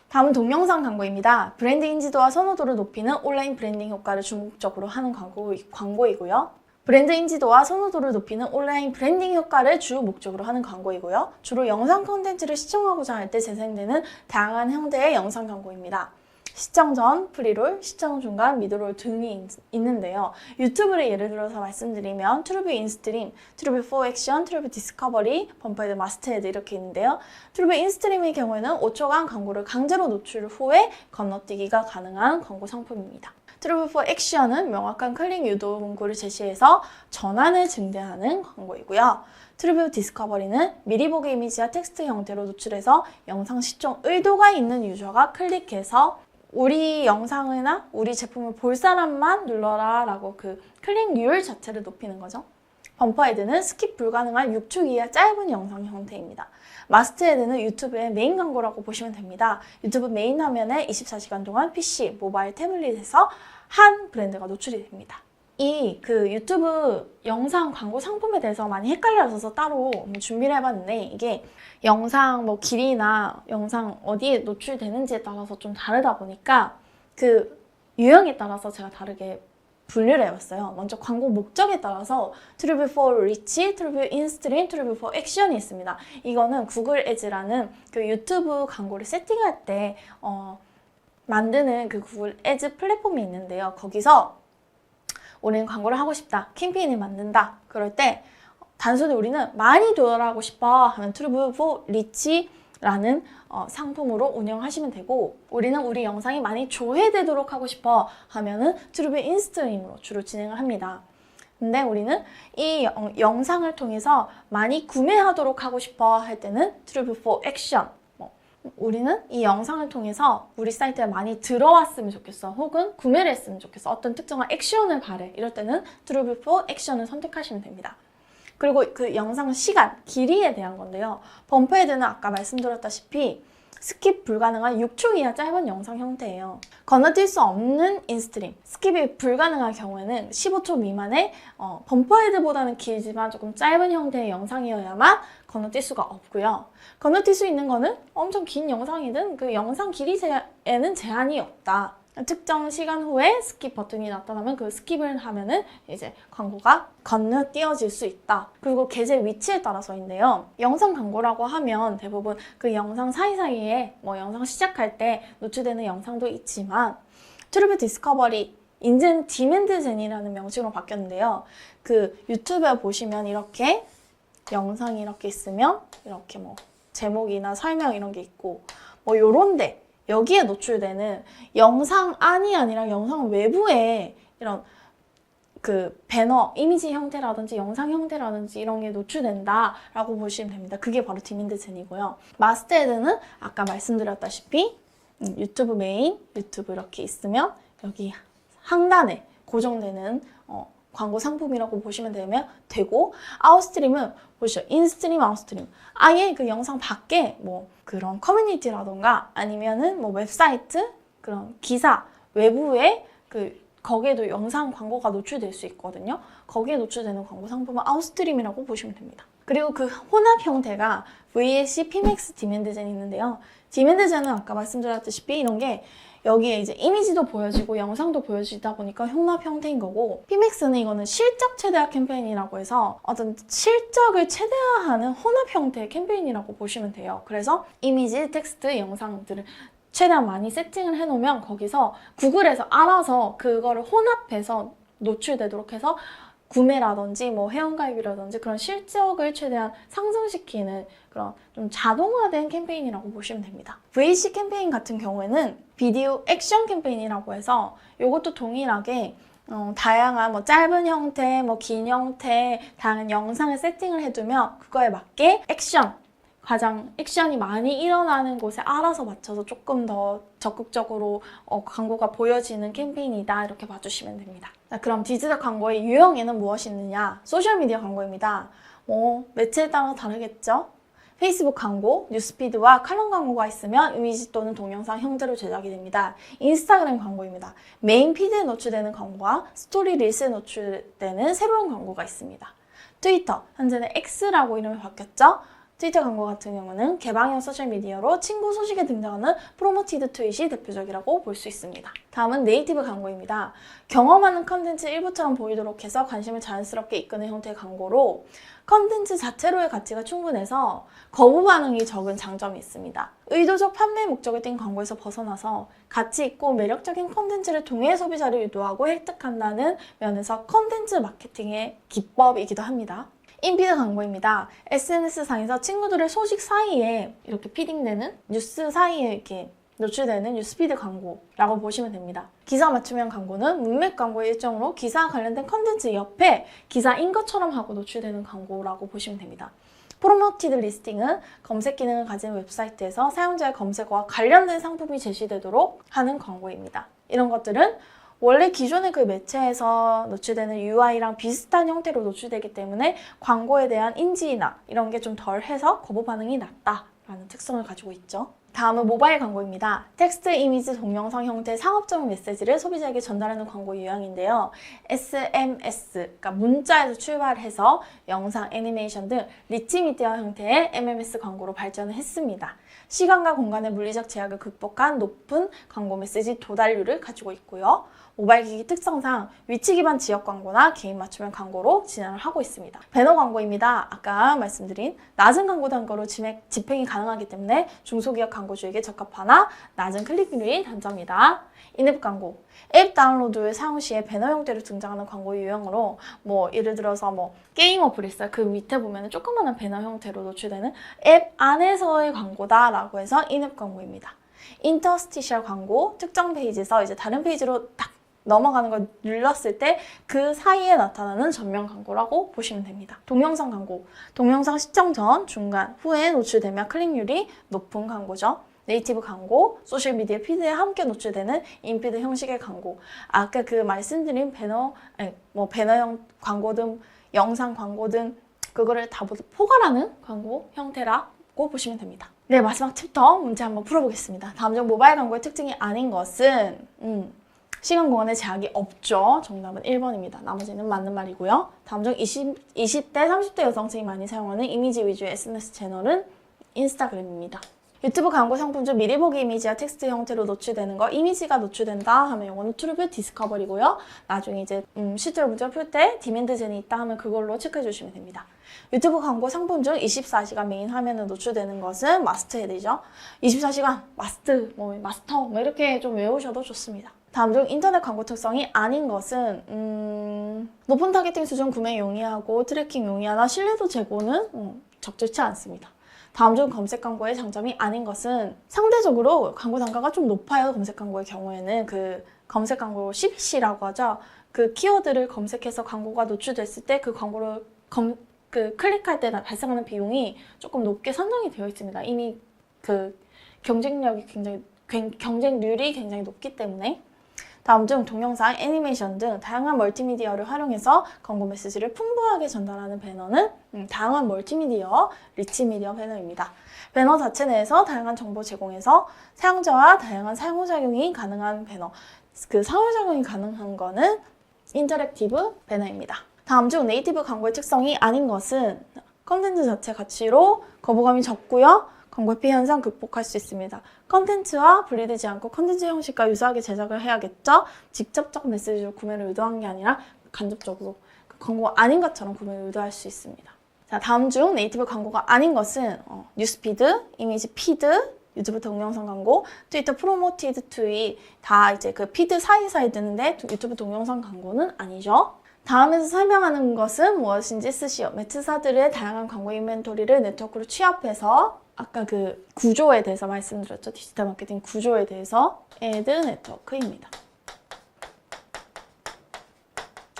Speaker 2: 다음은 동영상 광고입니다. 브랜드 인지도와 선호도를 높이는 온라인 브랜딩 효과를 중국적으로 하는 광고이고요. 브랜드 인지도와 선호도를 높이는 온라인 브랜딩 효과를 주 목적으로 하는 광고이고요. 주로 영상 콘텐츠를 시청하고자 할 때 재생되는 다양한 형태의 영상 광고입니다. 시청 전, 프리롤, 시청 중간, 미드롤 등이 있는데요. 유튜브를 예를 들어서 말씀드리면 트루뷰 인스트림, 트루뷰 4 액션, 트루뷰 디스커버리, 범퍼헤드, 마스터헤드 이렇게 있는데요. 트루뷰 인스트림의 경우에는 5초간 광고를 강제로 노출 후에 건너뛰기가 가능한 광고 상품입니다. 트루뷰 4 액션은 명확한 클릭 유도 문구를 제시해서 전환을 증대하는 광고이고요. 트루뷰 디스커버리는 미리 보기 이미지와 텍스트 형태로 노출해서 영상 시청 의도가 있는 유저가 클릭해서 우리 영상이나 우리 제품을 볼 사람만 눌러라 라고 그 클릭률 자체를 높이는 거죠. 범퍼헤드는 스킵 불가능한 6초 이하 짧은 영상 형태입니다. 마스트헤드는 유튜브의 메인 광고라고 보시면 됩니다. 유튜브 메인 화면에 24시간 동안 PC, 모바일, 태블릿에서 한 브랜드가 노출이 됩니다. 이 그 유튜브 영상 광고 상품에 대해서 많이 헷갈려서 따로 준비를 해봤는데 이게 영상 뭐 길이나 영상 어디에 노출되는지에 따라서 좀 다르다 보니까 그 유형에 따라서 제가 다르게 분류를 해봤어요. 먼저 광고 목적에 따라서 True for Reach, True In-Stream, True for Action이 있습니다. 이거는 구글 애즈라는 그 유튜브 광고를 세팅할 때 만드는 그 구글 애즈 플랫폼이 있는데요. 거기서 우리는 광고를 하고 싶다, 캠페인을 만든다. 그럴 때 단순히 우리는 많이 도달하고 싶어 하면 True for Reach라는 상품으로 운영하시면 되고, 우리는 우리 영상이 많이 조회되도록 하고 싶어 하면은 True for In-Stream으로 주로 진행을 합니다. 근데 우리는 이 영상을 통해서 많이 구매하도록 하고 싶어 할 때는 True for Action. 우리는 이 영상을 통해서 우리 사이트에 많이 들어왔으면 좋겠어, 혹은 구매를 했으면 좋겠어, 어떤 특정한 액션을 바래, 이럴 때는 True for Action을 선택하시면 됩니다. 그리고 그 영상 시간, 길이에 대한 건데요. 범퍼헤드는 아까 말씀드렸다시피 스킵 불가능한 6초 이하 짧은 영상 형태예요. 건너뛸 수 없는 인스트림, 스킵이 불가능한 경우에는 15초 미만의 범퍼헤드보다는 길지만 조금 짧은 형태의 영상이어야만 건너뛸 수가 없고요. 건너뛸 수 있는 거는 엄청 긴 영상이든 그 영상 길이에는 제한이 없다. 특정 시간 후에 스킵 버튼이 나타나면 그 스킵을 하면은 이제 광고가 건너뛰어질 수 있다. 그리고 게재 위치에 따라서인데요. 영상 광고라고 하면 대부분 그 영상 사이사이에 뭐 영상 시작할 때 노출되는 영상도 있지만 트루브 디스커버리, 이제는 디맨드 젠이라는 명칭으로 바뀌었는데요. 그 유튜브에 보시면 이렇게 영상이 이렇게 있으면 이렇게 뭐 제목이나 설명 이런 게 있고 뭐 요런데 여기에 노출되는 영상 안이 아니라 영상 외부에 이런 그 배너, 이미지 형태라든지 영상 형태라든지 이런 게 노출된다라고 보시면 됩니다. 그게 바로 디맨드 젠이고요. 마스트헤드는 아까 말씀드렸다시피 유튜브 메인, 유튜브 이렇게 있으면 여기 하단에 고정되는 광고 상품이라고 보시면 되고, 아웃스트림은 보시죠. 인스트림, 아웃스트림. 아예 그 영상 밖에 뭐 그런 커뮤니티라던가 아니면은 뭐 웹사이트, 그런 기사, 외부에 거기에도 영상 광고가 노출될 수 있거든요. 거기에 노출되는 광고 상품은 아웃스트림이라고 보시면 됩니다. 그리고 그 혼합 형태가 VLC, PMAX, 디맨드젠이 있는데요. 디맨드젠은 아까 말씀드렸다시피 이런 게 여기에 이제 이미지도 보여지고 영상도 보여지다 보니까 혼합 형태인 거고, PMAX는 이거는 실적 최대화 캠페인이라고 해서 어떤 실적을 최대화하는 혼합 형태의 캠페인이라고 보시면 돼요. 그래서 이미지, 텍스트, 영상들을 최대한 많이 세팅을 해놓으면 거기서 구글에서 알아서 그거를 혼합해서 노출되도록 해서 구매라든지 뭐 회원가입이라든지 그런 실적을 최대한 상승시키는 그런 좀 자동화된 캠페인이라고 보시면 됩니다. VC 캠페인 같은 경우에는 비디오 액션 캠페인이라고 해서 이것도 동일하게 다양한 뭐 짧은 형태, 뭐 긴 형태, 다양한 영상을 세팅을 해두면 그거에 맞게 가장 액션이 많이 일어나는 곳에 알아서 맞춰서 조금 더 적극적으로 광고가 보여지는 캠페인이다, 이렇게 봐주시면 됩니다. 자, 그럼 디지털 광고의 유형에는 무엇이 있느냐? 소셜미디어 광고입니다. 매체에 따라 다르겠죠? 페이스북 광고, 뉴스피드와 칼럼 광고가 있으면 이미지 또는 동영상 형태로 제작이 됩니다. 인스타그램 광고입니다. 메인 피드에 노출되는 광고와 스토리 릴스에 노출되는 새로운 광고가 있습니다. 트위터, 현재는 X라고 이름이 바뀌었죠? 트위터 광고 같은 경우는 개방형 소셜미디어로 친구 소식에 등장하는 프로모티드 트윗이 대표적이라고 볼 수 있습니다. 다음은 네이티브 광고입니다. 경험하는 컨텐츠 일부처럼 보이도록 해서 관심을 자연스럽게 이끄는 형태의 광고로 컨텐츠 자체로의 가치가 충분해서 거부 반응이 적은 장점이 있습니다. 의도적 판매 목적을 띈 광고에서 벗어나서 가치 있고 매력적인 컨텐츠를 통해 소비자를 유도하고 획득한다는 면에서 컨텐츠 마케팅의 기법이기도 합니다. 인피드 광고입니다. SNS상에서 친구들의 소식 사이에 이렇게 피딩되는 뉴스 사이에 이렇게 노출되는 뉴스피드 광고라고 보시면 됩니다. 기사 맞춤형 광고는 문맥 광고의 일종으로 기사와 관련된 컨텐츠 옆에 기사인 것처럼 하고 노출되는 광고라고 보시면 됩니다. 프로모티드 리스팅은 검색 기능을 가진 웹사이트에서 사용자의 검색어와 관련된 상품이 제시되도록 하는 광고입니다. 이런 것들은 원래 기존의 그 매체에서 노출되는 UI랑 비슷한 형태로 노출되기 때문에 광고에 대한 인지나 이런 게 좀 덜해서 거부 반응이 낮다라는 특성을 가지고 있죠. 다음은 모바일 광고입니다. 텍스트, 이미지, 동영상 형태의 상업적 메시지를 소비자에게 전달하는 광고 유형인데요. SMS, 그러니까 문자에서 출발해서 영상, 애니메이션 등 리치 미디어 형태의 MMS 광고로 발전을 했습니다. 시간과 공간의 물리적 제약을 극복한 높은 광고 메시지 도달률을 가지고 있고요. 모바일 기기 특성상 위치 기반 지역 광고나 개인 맞춤형 광고로 진행을 하고 있습니다. 배너 광고입니다. 아까 말씀드린 낮은 광고 단가로 집행이 가능하기 때문에 중소기업 광고주에게 적합하나 낮은 클릭률이 단점이다. 인앱 광고. 앱 다운로드 사용 시에 배너 형태로 등장하는 광고 유형으로 예를 들어서 게임 어플이 있어요. 그 밑에 보면 조그마한 배너 형태로 노출되는 앱 안에서의 광고다라고 해서 인앱 광고입니다. 인터스티셜 광고. 특정 페이지에서 이제 다른 페이지로 딱 넘어가는 걸 눌렀을 때 그 사이에 나타나는 전면 광고라고 보시면 됩니다. 동영상 광고. 동영상 시청 전, 중간, 후에 노출되면 클릭률이 높은 광고죠. 네이티브 광고, 소셜미디어 피드에 함께 노출되는 인피드 형식의 광고. 아까 그 말씀드린 배너형 광고든 영상 광고든 그거를 다 포괄하는 광고 형태라고 보시면 됩니다. 네, 마지막 챕터 문제 한번 풀어보겠습니다. 다음 중 모바일 광고의 특징이 아닌 것은 시간 공간의 제약이 없죠. 정답은 1번입니다. 나머지는 맞는 말이고요. 다음 중 20대, 30대 여성층이 많이 사용하는 이미지 위주의 SNS 채널은 인스타그램입니다. 유튜브 광고 상품 중 미리 보기 이미지와 텍스트 형태로 노출되는 거, 이미지가 노출된다 하면 이거는 트루뷰 디스커버리고요. 나중에 이제 실제로 문제 풀 때 디맨드 젠이 있다 하면 그걸로 체크해 주시면 됩니다. 유튜브 광고 상품 중 24시간 메인 화면에 노출되는 것은 마스트헤드죠. 24시간, 마스터 이렇게 좀 외우셔도 좋습니다. 다음 중 인터넷 광고 특성이 아닌 것은 높은 타겟팅 수준 구매 용이하고 트래킹 용이하나 신뢰도 제고는 적절치 않습니다. 다음 중 검색 광고의 장점이 아닌 것은 상대적으로 광고 단가가 좀 높아요. 검색 광고의 경우에는 그 검색 광고 CPC라고 하죠. 그 키워드를 검색해서 광고가 노출됐을 때 그 광고를 클릭할 때 발생하는 비용이 조금 높게 산정이 되어 있습니다. 이미 그 경쟁률이 굉장히 높기 때문에. 다음 중 동영상, 애니메이션 등 다양한 멀티미디어를 활용해서 광고 메시지를 풍부하게 전달하는 배너는 다양한 멀티미디어, 리치미디어 배너입니다. 배너 자체 내에서 다양한 정보 제공해서 사용자와 다양한 상호작용이 가능한 배너. 그 상호작용이 가능한 거는 인터랙티브 배너입니다. 다음 중 네이티브 광고의 특성이 아닌 것은 컨텐츠 자체 가치로 거부감이 적고요. 광고 피해 현상 극복할 수 있습니다. 컨텐츠와 분리되지 않고 컨텐츠 형식과 유사하게 제작을 해야겠죠? 직접적 메시지로 구매를 유도한 게 아니라 간접적으로 그 광고 아닌 것처럼 구매를 유도할 수 있습니다. 자, 다음 중 네이티브 광고가 아닌 것은 뉴스피드, 이미지 피드, 유튜브 동영상 광고, 트위터 프로모티드 트윗 다 이제 그 피드 사이사이 드는데 유튜브 동영상 광고는 아니죠. 다음에서 설명하는 것은 무엇인지 쓰시오. 매체사들의 다양한 광고 인벤토리를 네트워크로 취합해서 아까 그 구조에 대해서 말씀드렸죠. 디지털 마케팅 구조에 대해서 애드 네트워크입니다.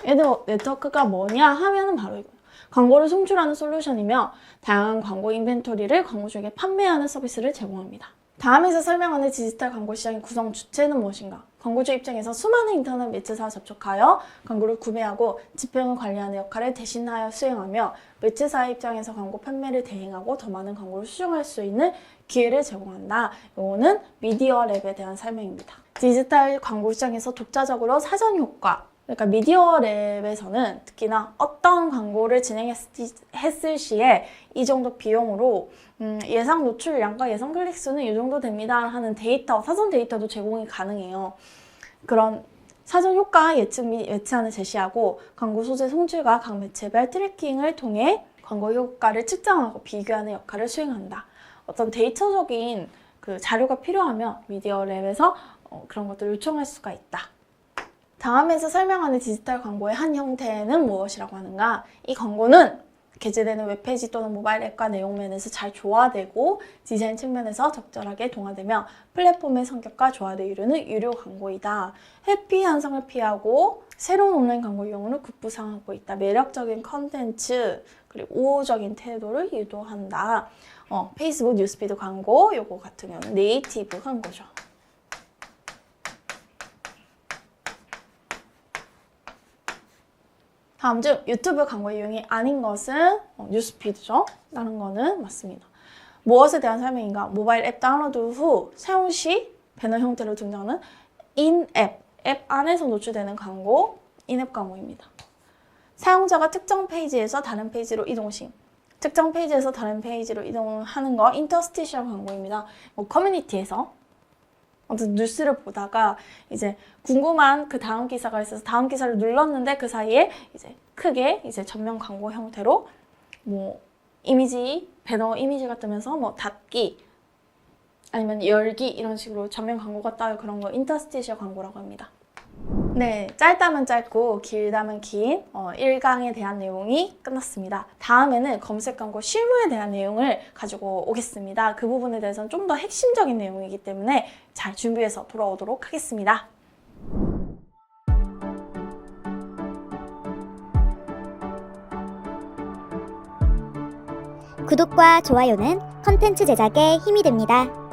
Speaker 2: 애드 네트워크가 뭐냐 하면은 바로 이거예요. 광고를 송출하는 솔루션이며 다양한 광고 인벤토리를 광고주에게 판매하는 서비스를 제공합니다. 다음에서 설명하는 디지털 광고 시장의 구성 주체는 무엇인가? 광고주 입장에서 수많은 인터넷 매체사와 접촉하여 광고를 구매하고 집행을 관리하는 역할을 대신하여 수행하며 매체사 입장에서 광고 판매를 대행하고 더 많은 광고를 수정할 수 있는 기회를 제공한다. 이거는 미디어 랩에 대한 설명입니다. 디지털 광고 시장에서 독자적으로 사전 효과, 그러니까 미디어 랩에서는 특히나 어떤 광고를 진행했을 시에 이 정도 비용으로 예상 노출량과 예상 클릭수는 이 정도 됩니다 하는 데이터, 사전 데이터도 제공이 가능해요. 그런 사전 효과 예측 및 예치안을 제시하고 광고 소재 송출과 각 매체별 트래킹을 통해 광고 효과를 측정하고 비교하는 역할을 수행한다. 어떤 데이터적인 그 자료가 필요하면 미디어 랩에서 그런 것들을 요청할 수가 있다. 다음에서 설명하는 디지털 광고의 한 형태는 무엇이라고 하는가? 이 광고는 게재되는 웹페이지 또는 모바일 앱과 내용면에서 잘 조화되고 디자인 측면에서 적절하게 동화되며 플랫폼의 성격과 조화를 이루는 유료 광고이다. 회피 현상을 피하고 새로운 온라인 광고 유형으로 급부상하고 있다. 매력적인 컨텐츠 그리고 우호적인 태도를 유도한다. 페이스북 뉴스피드 광고 요거 같은 경우는 네이티브 광고죠. 다음 중 유튜브 광고 유형이 아닌 것은 뉴스피드죠. 다른 거는 맞습니다. 무엇에 대한 설명인가? 모바일 앱 다운로드 후 사용 시 배너 형태로 등장하는 인앱, 앱 안에서 노출되는 광고, 인앱 광고입니다. 사용자가 특정 페이지에서 다른 페이지로 이동 시 특정 페이지에서 다른 페이지로 이동하는 거 인터스티셜 광고입니다. 뭐 커뮤니티에서 아무튼 뉴스를 보다가 이제 궁금한 그 다음 기사가 있어서 다음 기사를 눌렀는데 그 사이에 이제 크게 이제 전면 광고 형태로 뭐 이미지, 배너 이미지가 뜨면서 뭐 닫기 아니면 열기 이런 식으로 전면 광고가 따요. 그런 거 인터스티셜 광고라고 합니다. 네, 짧다면 짧고 길다면 긴 1강에 대한 내용이 끝났습니다. 다음에는 검색 광고 실무에 대한 내용을 가지고 오겠습니다. 그 부분에 대해서는 좀 더 핵심적인 내용이기 때문에 잘 준비해서 돌아오도록 하겠습니다.
Speaker 3: 구독과 좋아요는 컨텐츠 제작에 힘이 됩니다.